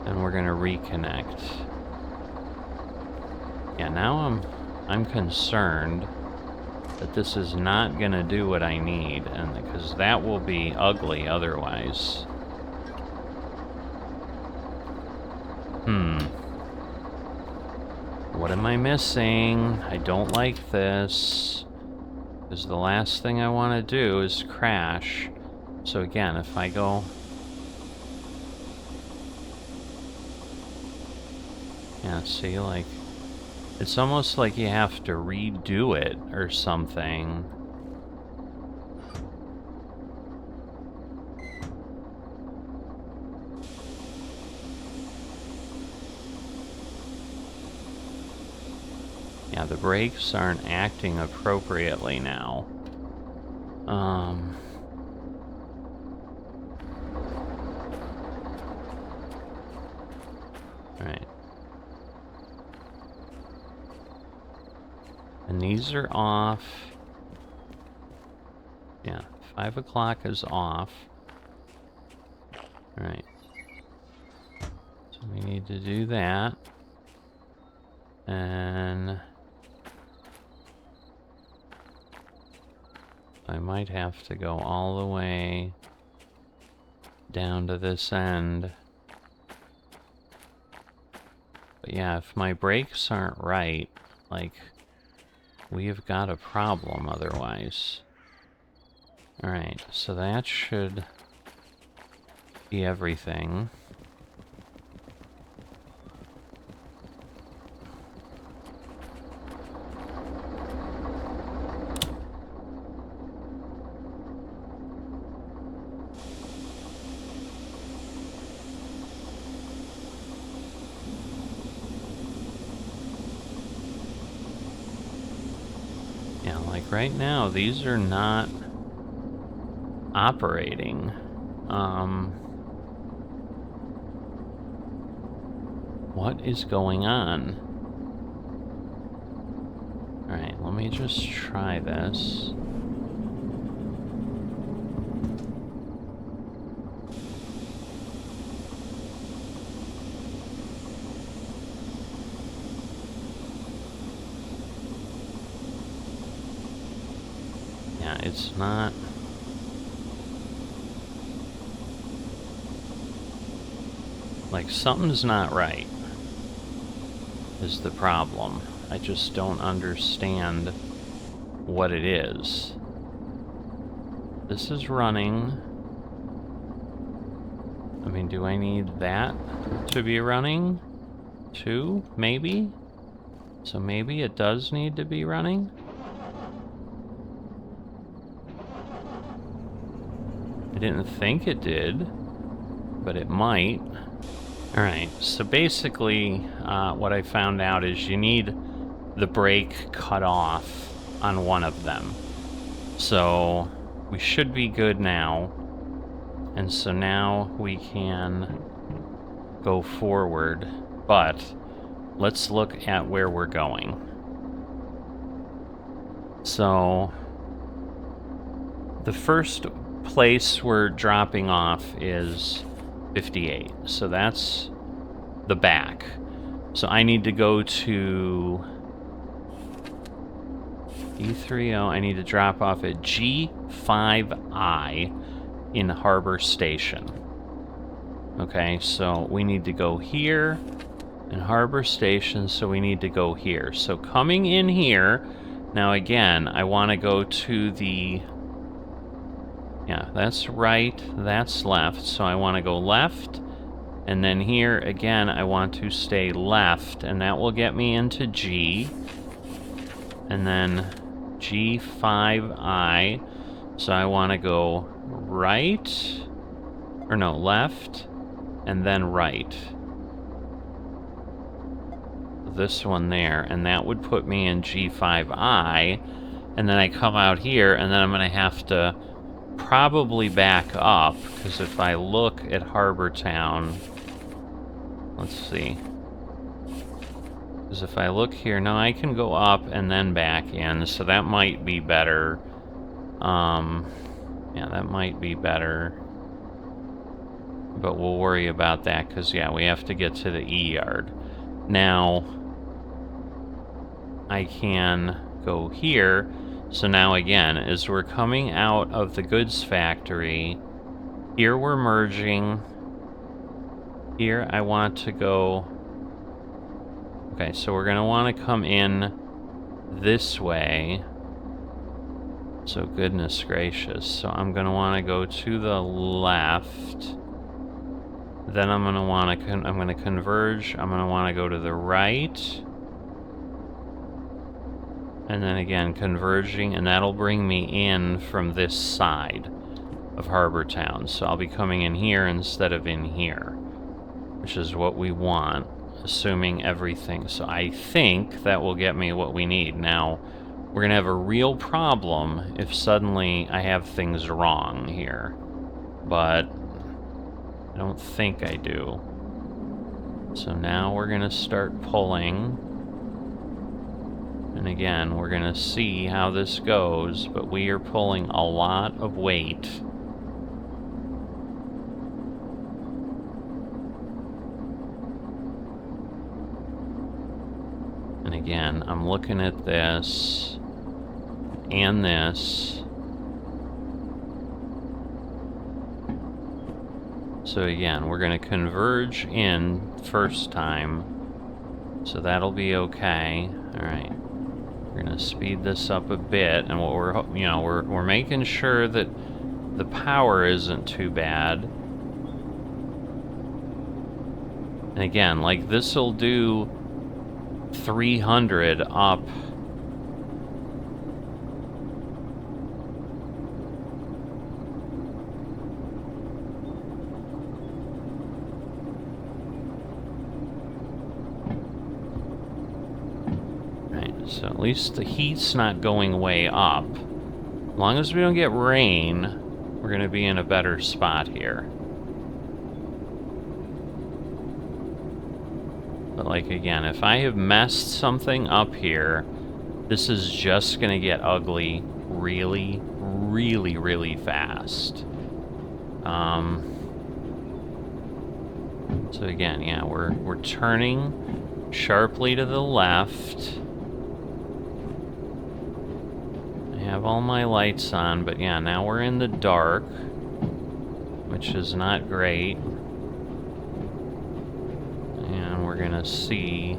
and we're going to reconnect. Yeah, now I'm concerned that this is not going to do what I need, and because that will be ugly otherwise. What am I missing? I don't like this. Because the last thing I want to do is crash. So again, if I go... Yeah, see, like... It's almost like you have to redo it or something. Yeah, the brakes aren't acting appropriately now. Right. And these are off. Yeah, 5 o'clock is off. Alright. So we need to do that. And... I might have to go all the way down to this end. But yeah, if my brakes aren't right, like, we have got a problem otherwise. Alright, so that should be everything. Yeah, like right now, these are not operating. What is going on? Alright, let me just try this. Yeah, it's not... Like, something's not right, is the problem. I just don't understand what it is. This is running. I mean, do I need that to be running too? Maybe? So maybe it does need to be running? I didn't think it did, but it might. Alright, so basically what I found out is you need the brake cut off on one of them. So we should be good now. And so now we can go forward, but let's look at where we're going. So the first place we're dropping off is 58. So that's the back. So I need to go to E30. I need to drop off at G5I in Harbor Station. Okay, so we need to go here in Harbor Station, so we need to go here. So coming in here, now again, I want to go to the... Yeah, that's right, that's left. So I want to go left, and then here, again, I want to stay left, and that will get me into G. And then G5I, so I want to go right, or no, left, and then right. This one there, and that would put me in G5I, and then I come out here, and then I'm going to have to probably back up, because if I look at Harbor Town, let's see, because if I look here, now I can go up and then back in, so that might be better. Yeah, that might be better, but we'll worry about that, because yeah, we have to get to the E yard. Now I can go here. So now again, as we're coming out of the goods factory, here we're merging. Here I want to go... Okay, so we're going to want to come in this way. So goodness gracious. So I'm going to want to go to the left. Then I'm going to want to I'm going to converge. I'm going to want to go to the right. And then again, converging, and that'll bring me in from this side of Harbor Town. So I'll be coming in here instead of in here, which is what we want, assuming everything. So I think that will get me what we need. Now, we're going to have a real problem if suddenly I have things wrong here. But I don't think I do. So now we're going to start pulling. And again, we're going to see how this goes, but we are pulling a lot of weight. And again, I'm looking at this and this. So again, we're going to converge in first time. So that'll be okay. All right. We're going to speed this up a bit, and what we're making sure that the power isn't too bad. And again, like this'll do 300 up. So at least the heat's not going way up. As long as we don't get rain, we're going to be in a better spot here. But like again, if I have messed something up here, this is just going to get ugly really, really, really fast. So again, yeah, we're turning sharply to the left. Have all my lights on, but yeah, now we're in the dark, which is not great. And we're gonna see,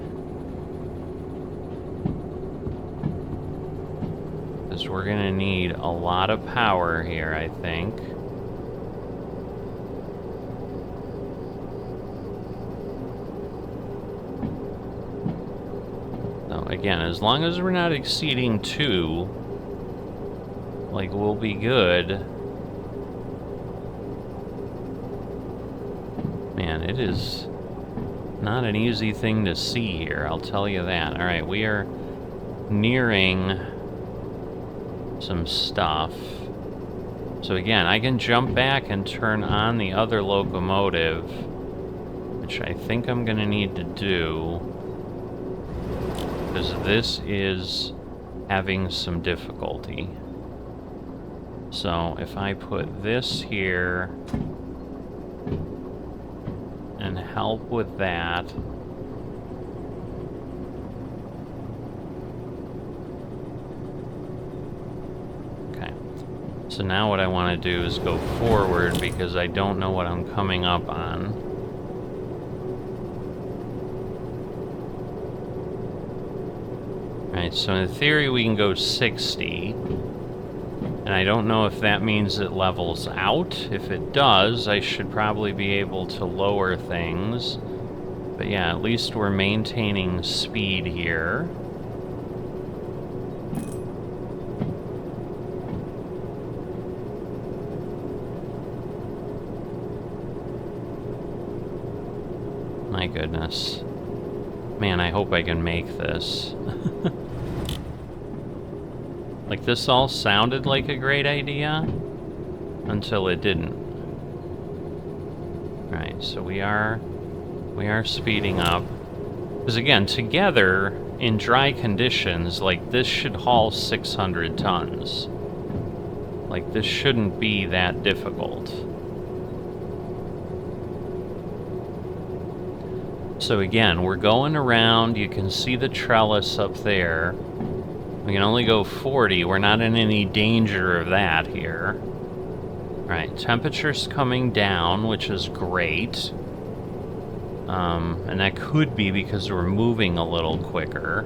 because we're gonna need a lot of power here, I think. So again, as long as we're not exceeding 2, like, we'll be good. Man, it is not an easy thing to see here, I'll tell you that. Alright, we are nearing some stuff. So again, I can jump back and turn on the other locomotive, which I think I'm gonna need to do, because this is having some difficulty. So if I put this here and help with that. Okay. So now what I want to do is go forward because I don't know what I'm coming up on. Alright, so in theory we can go 60. And I don't know if that means it levels out. If it does, I should probably be able to lower things. But yeah, at least we're maintaining speed here. My goodness. Man, I hope I can make this. Like, this all sounded like a great idea until it didn't. Right, so we are speeding up. Because again, together, in dry conditions, like, this should haul 600 tons. Like, this shouldn't be that difficult. So again, we're going around, you can see the trellis up there. We can only go 40, we're not in any danger of that here. Right, temperature's coming down, which is great. And that could be because we're moving a little quicker.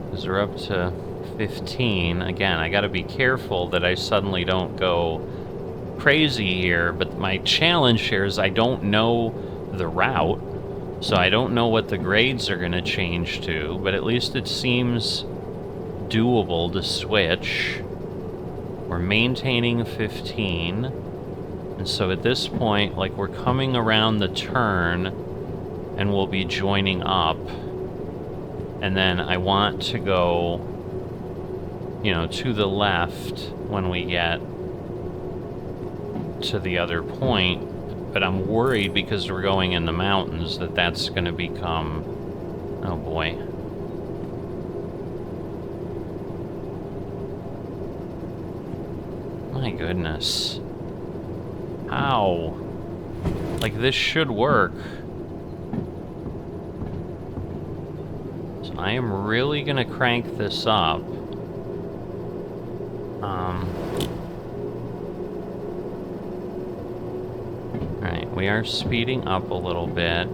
Because we're up to 15. Again, I gotta be careful that I suddenly don't go crazy here, but my challenge here is I don't know the route, so I don't know what the grades are gonna change to, but at least it seems doable to switch. We're maintaining 15, and so at this point, like, we're coming around the turn and we'll be joining up, and then I want to go, you know, to the left when we get to the other point, but I'm worried because we're going in the mountains that that's going to become, oh boy. My goodness. How? Like, this should work. So I am really gonna crank this up. Alright, we are speeding up a little bit.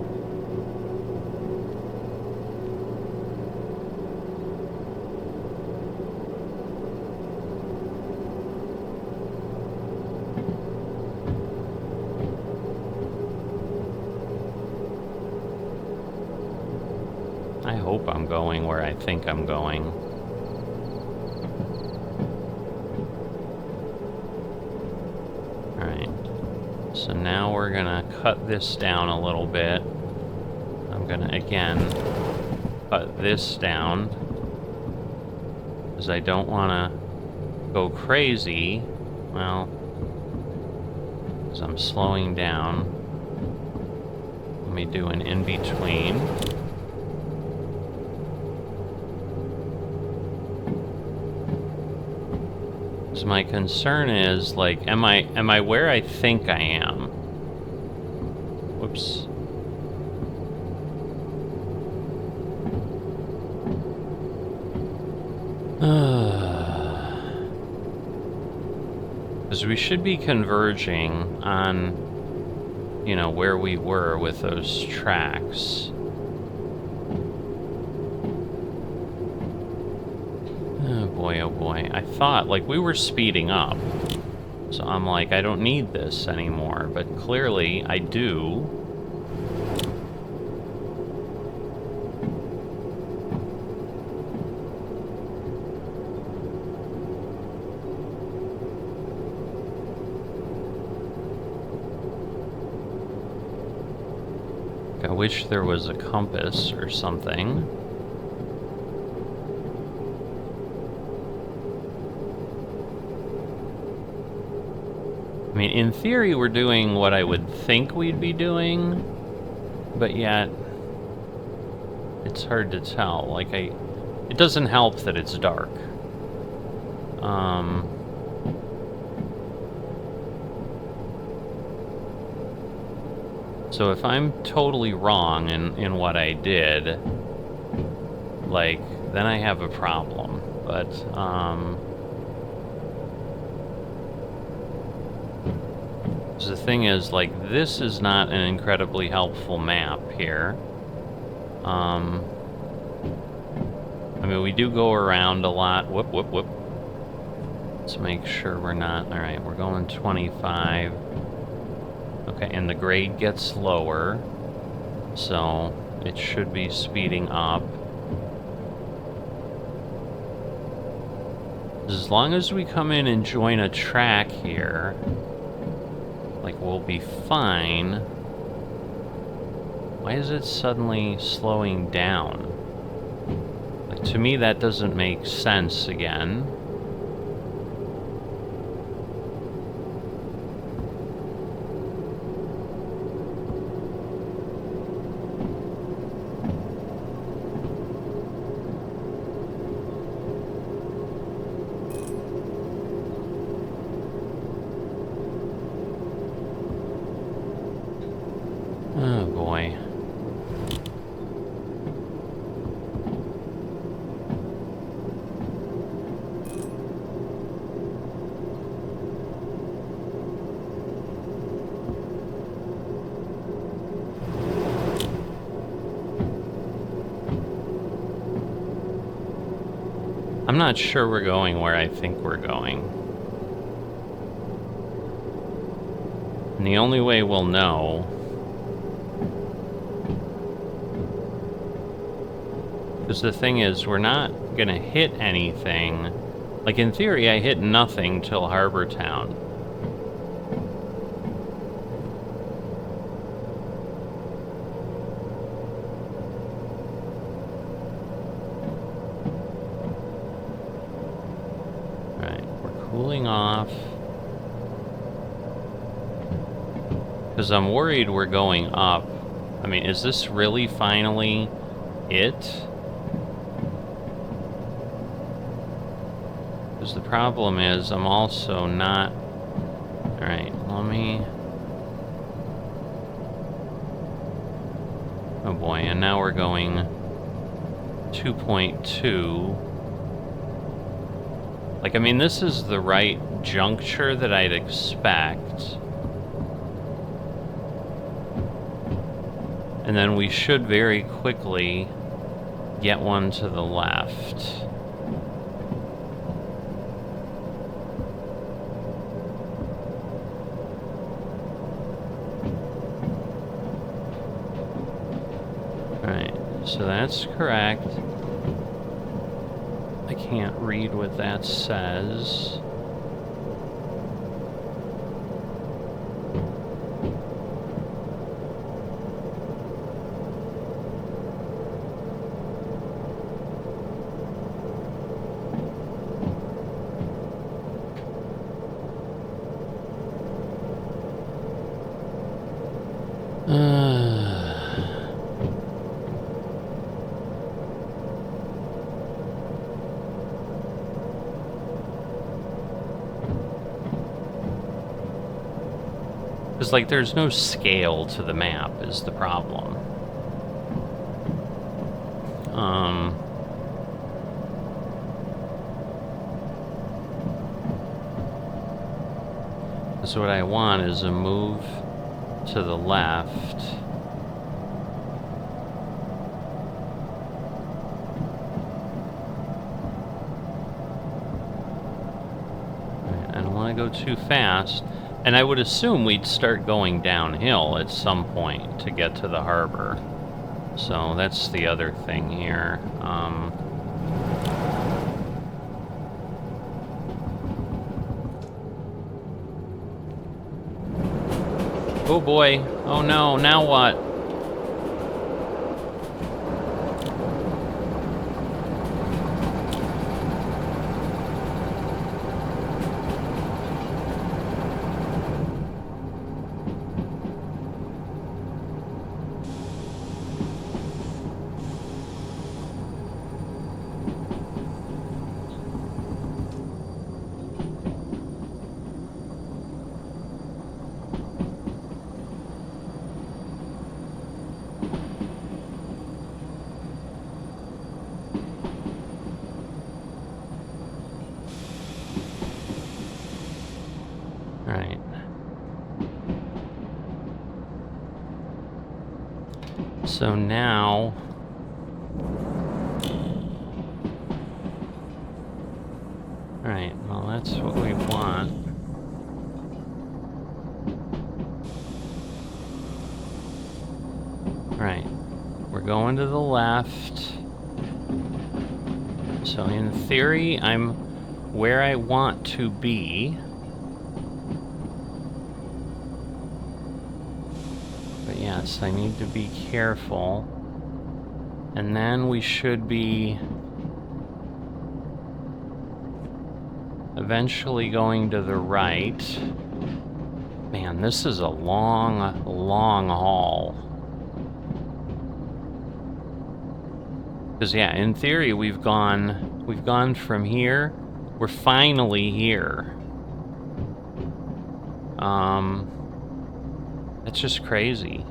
I hope I'm going where I think I'm going. Alright. So now we're gonna cut this down a little bit. I'm gonna, again, cut this down. Because I don't want to go crazy. Well, because I'm slowing down. Let me do an in-between. So my concern is, like, am I where I think I am? Whoops. Because we should be converging on, you know, where we were with those tracks. Oh boy, I thought, like, we were speeding up. So I'm like, I don't need this anymore, but clearly I do. I wish there was a compass or something. I mean, in theory, we're doing what I would think we'd be doing, but yet it's hard to tell. Like, it doesn't help that it's dark. So if I'm totally wrong in what I did, like, then I have a problem. But, so the thing is, like, this is not an incredibly helpful map here. I mean, we do go around a lot. Whoop, whoop, whoop. Let's make sure we're not... Alright, we're going 25. Okay, and the grade gets lower, so it should be speeding up. As long as we come in and join a track here, like, we'll be fine. Why is it suddenly slowing down? Like, to me, that doesn't make sense again. Oh boy. I'm not sure we're going where I think we're going. And the only way we'll know... Because the thing is, we're not gonna hit anything. Like, in theory, I hit nothing till Harbor Town. Cooling off. Because I'm worried we're going up. I mean, is this really finally it? Because the problem is I'm also not... Alright, let me... Oh boy, and now we're going 2.2. Like, I mean, this is the right juncture that I'd expect. And then we should very quickly get one to the left. Alright, so that's correct. I can't read what that says. Because, like, there's no scale to the map is the problem. So what I want is a move to the left. I don't want to go too fast. And I would assume we'd start going downhill at some point to get to the harbor. So that's the other thing here. Oh boy. Oh no, now what? So now... Alright, well that's what we want. Alright, we're going to the left. So in theory, I'm where I want to be. But yes, I need to be careful. And then we should be eventually going to the right. Man, this is a long, long haul. Because yeah, in theory we've gone from here. We're finally here. That's just crazy.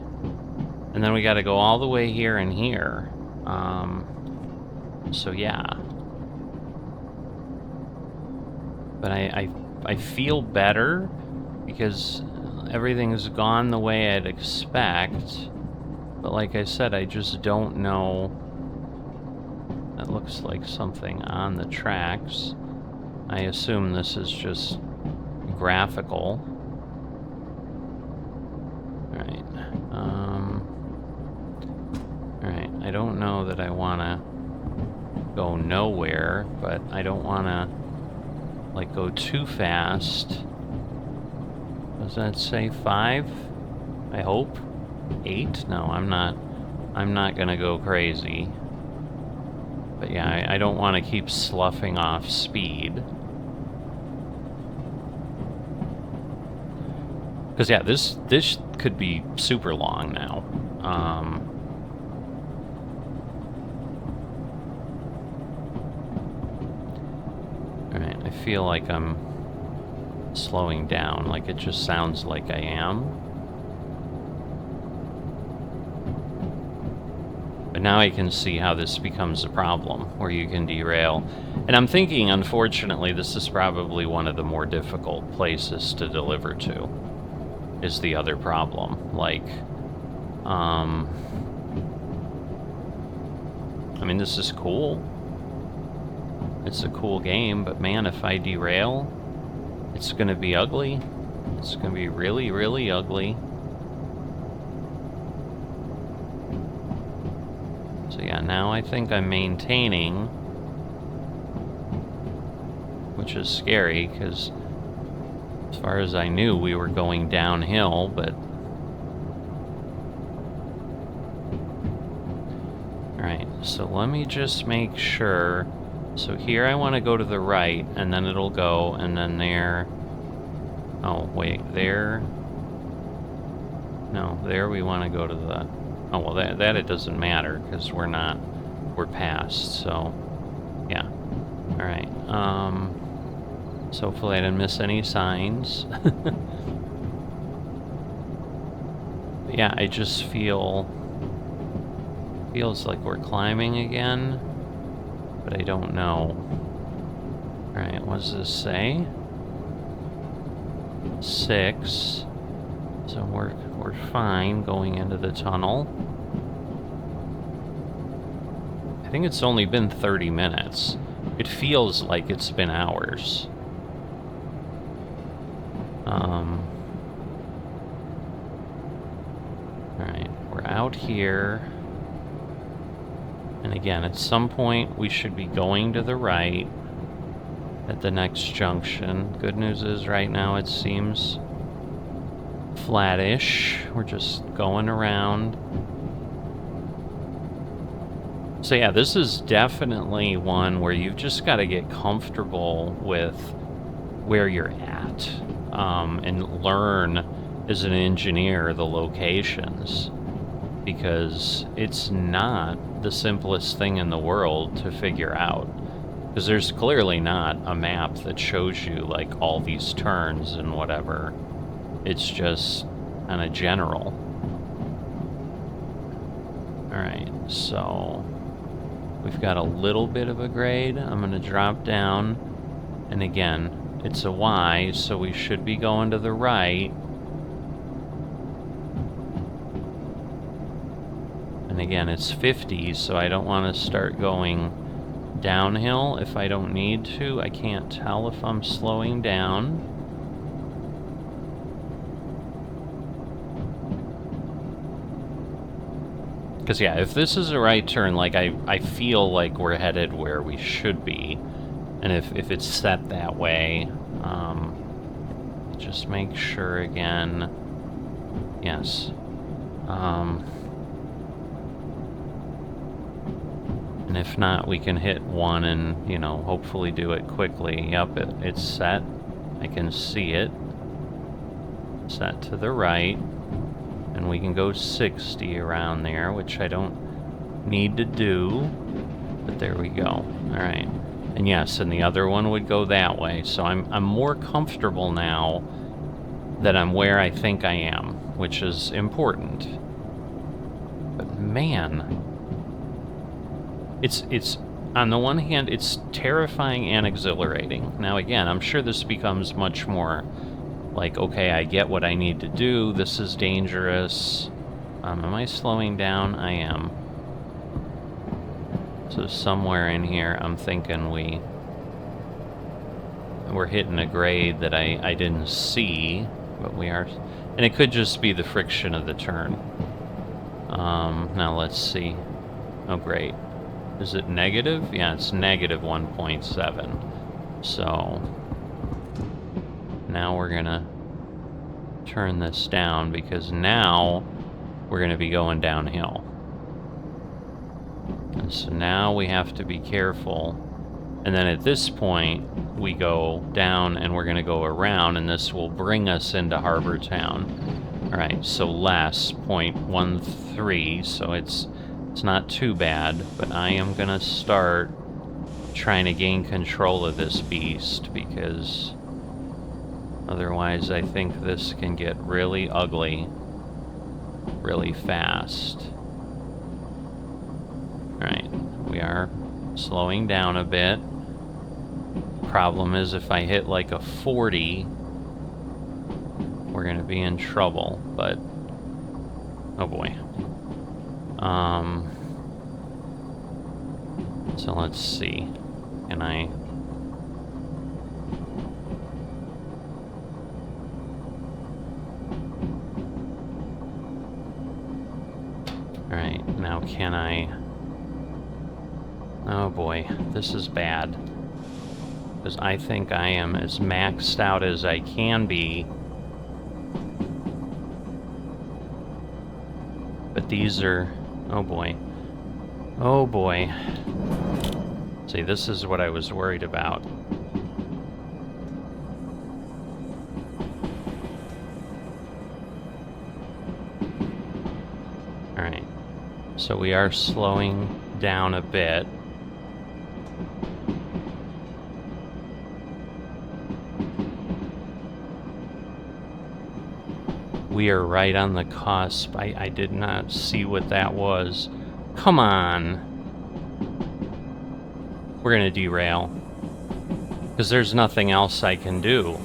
And then we got to go all the way here and here. So yeah. But I feel better because everything's gone the way I'd expect. But like I said, I just don't know. That looks like something on the tracks. I assume this is just graphical. Alright. Alright, I don't know that I want to go nowhere, but I don't want to, like, go too fast. Does that say 5? I hope? 8? No, I'm not gonna go crazy. But yeah, I don't want to keep sloughing off speed. Because yeah, this could be super long now. Alright, I feel like I'm slowing down, like it just sounds like I am. But now I can see how this becomes a problem, where you can derail. And I'm thinking, unfortunately, this is probably one of the more difficult places to deliver to, is the other problem. Like, I mean, this is cool. It's a cool game, but man, if I derail, it's gonna be ugly. It's gonna be really, really ugly. So yeah, now I think I'm maintaining, which is scary, because as far as I knew, we were going downhill, but... Alright, so let me just make sure. So here I want to go to the right, and then it'll go, and then there... Oh, wait, there... No, there we want to go to the... Oh, well, that it doesn't matter, because we're past, so... Yeah. Alright, so hopefully I didn't miss any signs. But yeah, I just feels like we're climbing again, but I don't know. Alright, what does this say? 6. So we're fine going into the tunnel. I think it's only been 30 minutes. It feels like it's been hours. Alright, we're out here. And again, at some point we should be going to the right at the next junction. Good news is right now it seems flattish. We're just going around. So yeah, this is definitely one where you've just got to get comfortable with where you're at, and learn as an engineer the locations, because it's not the simplest thing in the world to figure out, because there's clearly not a map that shows you like all these turns and whatever. It's just kind of general. Alright, so we've got a little bit of a grade. I'm going to drop down, and again, it's a Y, so we should be going to the right. And again, it's 50, so I don't want to start going downhill if I don't need to. I can't tell if I'm slowing down. Because, yeah, if this is a right turn, like, I feel like we're headed where we should be. And if it's set that way, just make sure again. Yes. And if not, we can hit one and, you know, hopefully do it quickly. Yep, it's set. I can see it. Set to the right. And we can go 60 around there, which I don't need to do. But there we go. Alright. And yes, and the other one would go that way. So I'm more comfortable now that I'm where I think I am, which is important. But man, it's on the one hand, it's terrifying and exhilarating. Now again, I'm sure this becomes much more like, okay, I get what I need to do. This is dangerous. Am I slowing down? I am. So somewhere in here, I'm thinking we're hitting a grade that I didn't see, but we are, and it could just be the friction of the turn. Now let's see. Oh, great. Is it negative? Yeah, it's negative 1.7. So now we're gonna turn this down because now we're gonna be going downhill. And so now we have to be careful. And then at this point, we go down and we're going to go around, and this will bring us into Harbor Town. All right, so less 0.13, so it's not too bad, but I am going to start trying to gain control of this beast, because otherwise I think this can get really ugly really fast. Alright, we are slowing down a bit. Problem is, if I hit like a 40, we're gonna be in trouble, but oh boy. So let's see. Can I... Alright, now can I... Oh boy, this is bad. Because I think I am as maxed out as I can be. But these are... Oh boy. Oh boy. See, this is what I was worried about. Alright. So we are slowing down a bit. We are right on the cusp. I did not see what that was. Come on. We're gonna derail. Because there's nothing else I can do.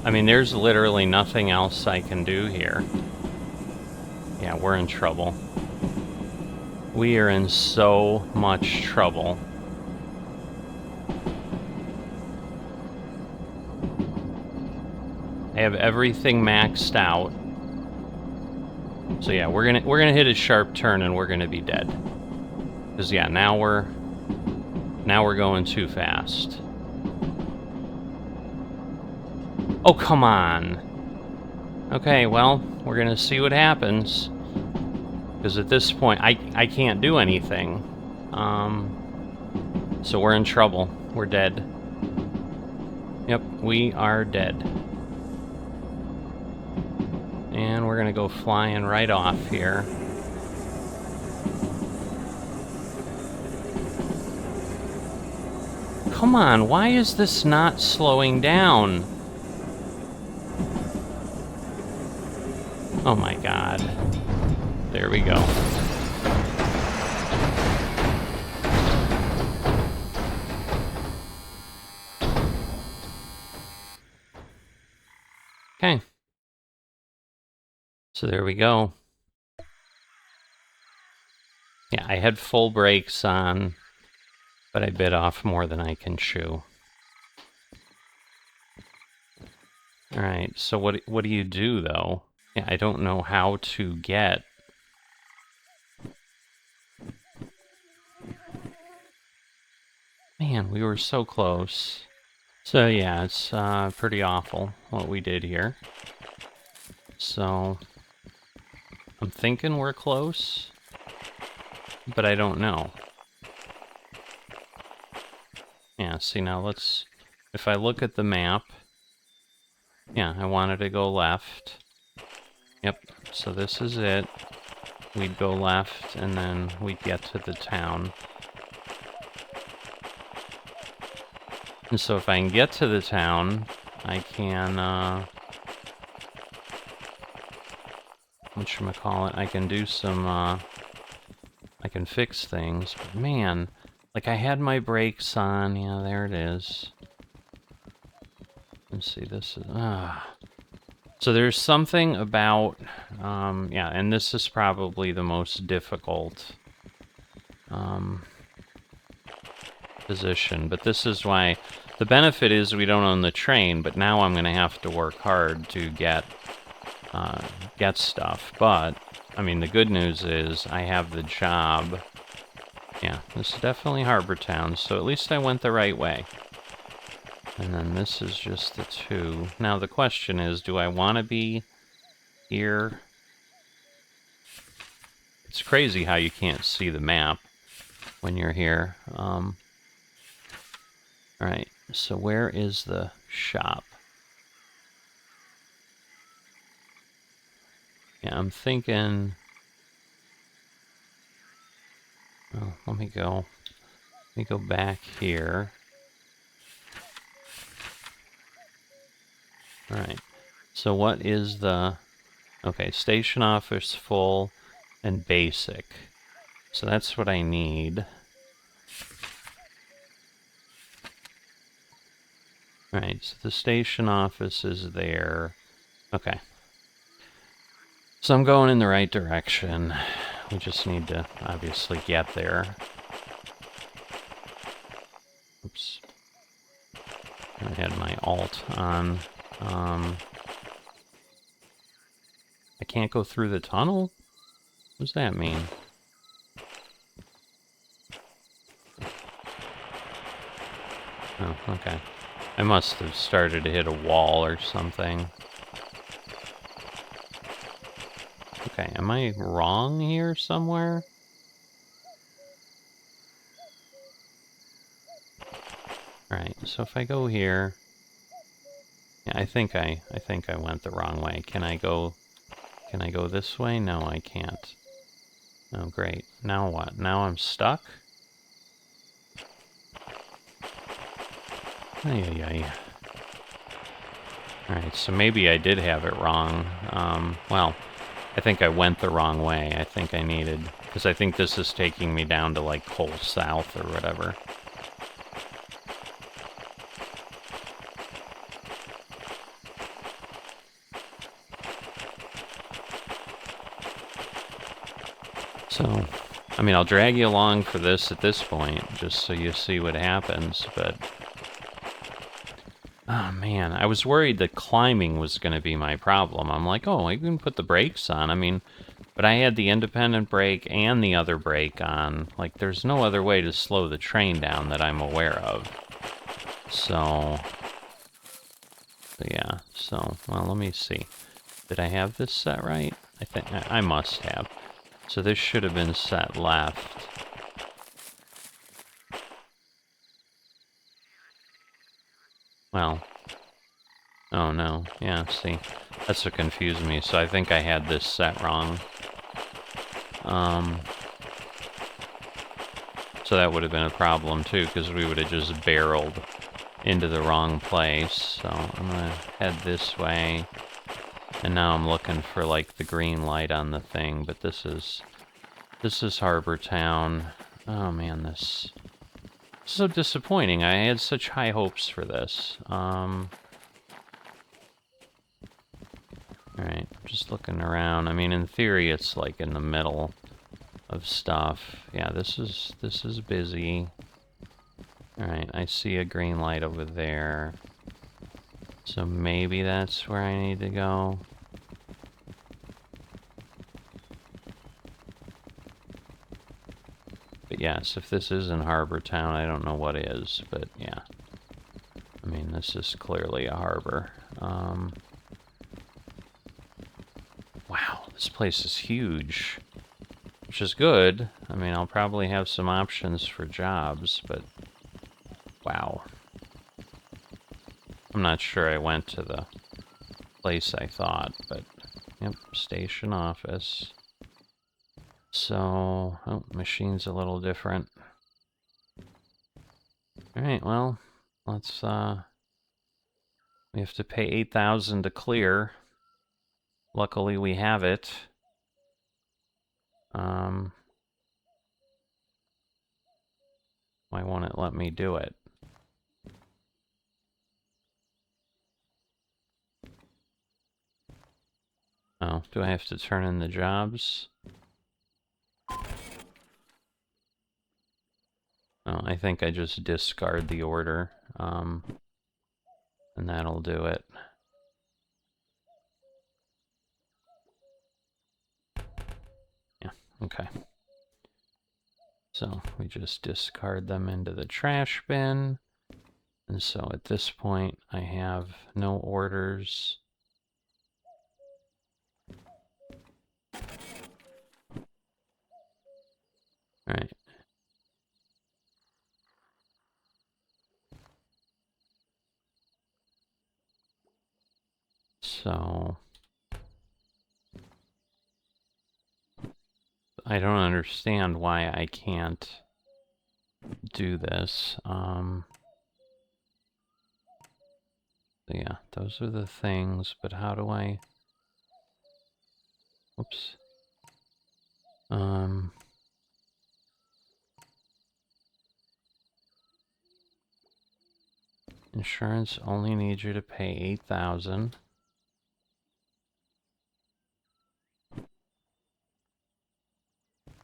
I mean, there's literally nothing else I can do here. Yeah, we're in trouble. We are in so much trouble. I have everything maxed out. So yeah, we're gonna hit a sharp turn and we're gonna be dead. Because yeah, now we're going too fast. Oh, come on. Okay, well, we're gonna see what happens. Because at this point, I can't do anything. So we're in trouble. We're dead. Yep, we are dead. And we're gonna go flying right off here. Come on, why is this not slowing down? Oh my god. There we go. Okay. So there we go. Yeah, I had full brakes on, but I bit off more than I can chew. Alright, so what do you do, though? Yeah, I don't know how to get... Man, we were so close. So yeah, it's pretty awful what we did here. So, I'm thinking we're close, but I don't know. Yeah, see now let's... If I look at the map... Yeah, I wanted to go left. Yep, so this is it. We'd go left, and then we'd get to the town. And so if I can get to the town, I can, whatchamacallit, I can do some, I can fix things. But man, like I had my brakes on, yeah, there it is. Let's see, this is, So there's something about, yeah, and this is probably the most difficult, position, but this is why, the benefit is we don't own the train, but now I'm going to have to work hard to get stuff, but, I mean, the good news is I have the job. Yeah, this is definitely Harbor Town, so at least I went the right way. And then this is just the 2. Now the question is, do I want to be here? It's crazy how you can't see the map when you're here. Alright, so where is the shop? Yeah, I'm thinking... Oh, let me go back here. Alright, so what is the... Okay, station office full and basic. So that's what I need. Alright, so the station office is there. Okay. So I'm going in the right direction. We just need to obviously get there. Oops. I had my alt on. I can't go through the tunnel? What does that mean? Oh, okay. I must have started to hit a wall or something. Okay, am I wrong here somewhere? Alright, so if I go here... Yeah, I think I went the wrong way. Can I go this way? No, I can't. Oh, great. Now what? Now I'm stuck? Ay. Alright, so maybe I did have it wrong. Well, I think I went the wrong way. I think I needed... Because I think this is taking me down to, like, Coal South or whatever. So, I mean, I'll drag you along for this at this point, just so you see what happens, but... Oh, man, I was worried that climbing was going to be my problem. I'm like, oh, I can put the brakes on. I mean, but I had the independent brake and the other brake on. Like, there's no other way to slow the train down that I'm aware of. So yeah, so, well, let me see. Did I have this set right? I think I must have. So this should have been set left. Well, oh no, yeah, see, that's what confused me, so I think I had this set wrong. So that would have been a problem too, because we would have just barreled into the wrong place. So I'm gonna head this way, and now I'm looking for like the green light on the thing, but this is Harbor Town. Oh man, this is so disappointing. I had such high hopes for this. Alright, just looking around. I mean, in theory, it's like in the middle of stuff. Yeah, this is busy. Alright, I see a green light over there. So maybe that's where I need to go. But yes, if this isn't Harbor Town, I don't know what is, but yeah. I mean, this is clearly a harbor. Wow, this place is huge. Which is good. I mean, I'll probably have some options for jobs, but wow. I'm not sure I went to the place I thought, but yep, station office. So, oh, machine's a little different. Alright, well, let's, we have to pay 8,000 to clear. Luckily we have it. Why won't it let me do it? Oh, do I have to turn in the jobs? Oh, I think I just discard the order, and that'll do it. Yeah, okay. So we just discard them into the trash bin. And so at this point, I have no orders. All right. So I don't understand why I can't do this. Yeah, those are the things, but how do I... Oops. Insurance only needs you to pay 8,000.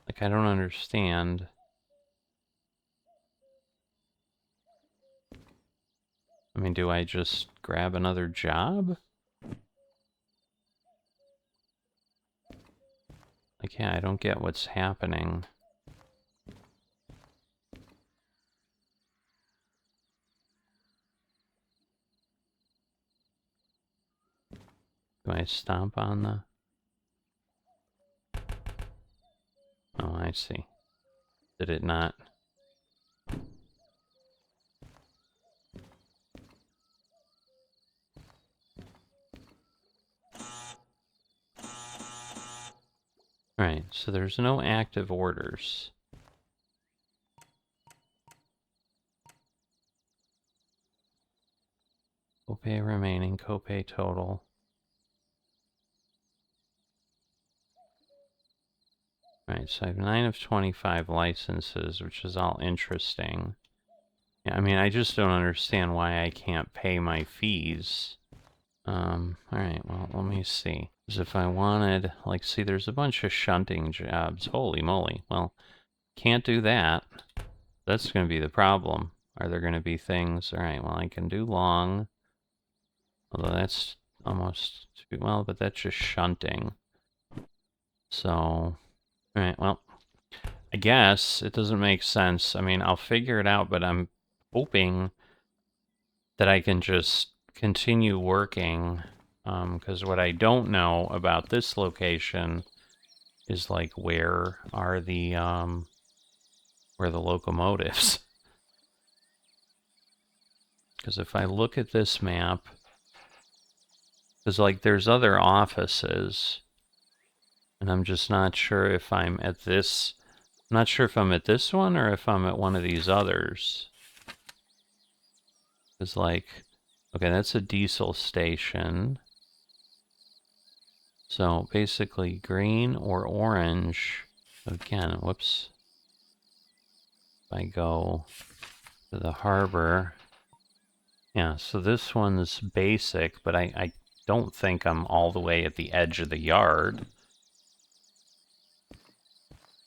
Like, I don't understand. I mean, do I just grab another job? Like, yeah, I don't get what's happening. Do I stomp on the... Oh, I see. Did it not? Alright, so there's no active orders. Copay remaining, copay total. Alright, so I have 9 of 25 licenses, which is all interesting. Yeah, I mean, I just don't understand why I can't pay my fees. Alright, well, let me see. Because if I wanted, like, see, there's a bunch of shunting jobs. Holy moly. Well, can't do that. That's going to be the problem. Are there going to be things? Alright, well, I can do long. Although that's almost too, well, but that's just shunting. So, alright, well, I guess it doesn't make sense. I mean, I'll figure it out, but I'm hoping that I can just continue working. Because what I don't know about this location is, like, where are the locomotives? Because if I look at this map, because, like, there's other offices, and I'm just not sure if I'm at this... I'm not sure if I'm at this one or if I'm at one of these others. Because, like, okay, that's a diesel station. So basically green or orange. Again, whoops. If I go to the harbor. Yeah, so this one's basic, but I don't think I'm all the way at the edge of the yard.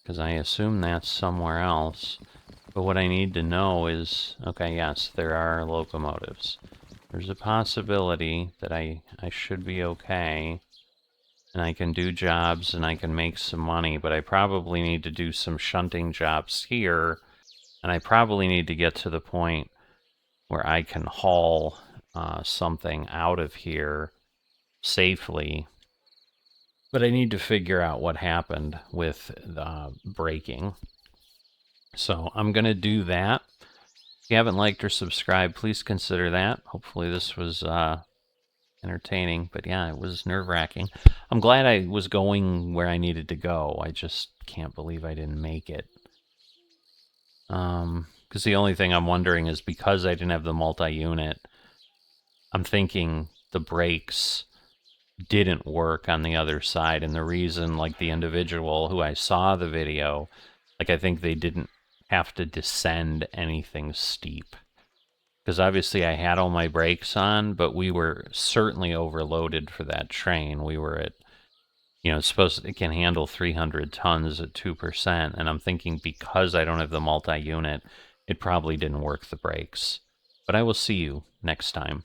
because I assume that's somewhere else. But what I need to know is, okay, yes, there are locomotives. There's a possibility that I should be okay, and I can do jobs and I can make some money, but I probably need to do some shunting jobs here, and I probably need to get to the point where I can haul something out of here safely. But I need to figure out what happened with braking. So I'm going to do that. If you haven't liked or subscribed, please consider that. Hopefully this was entertaining, but yeah, it was nerve-wracking. I'm glad I was going where I needed to go. I just can't believe I didn't make it. Because the only thing I'm wondering is, because I didn't have the multi-unit, I'm thinking the brakes didn't work on the other side, and the reason, like, the individual who I saw the video, like, I think they didn't have to descend anything steep. Because obviously I had all my brakes on, but we were certainly overloaded for that train. We were at, it can handle 300 tons at 2%, and I'm thinking because I don't have the multi-unit, it probably didn't work the brakes. But I will see you next time.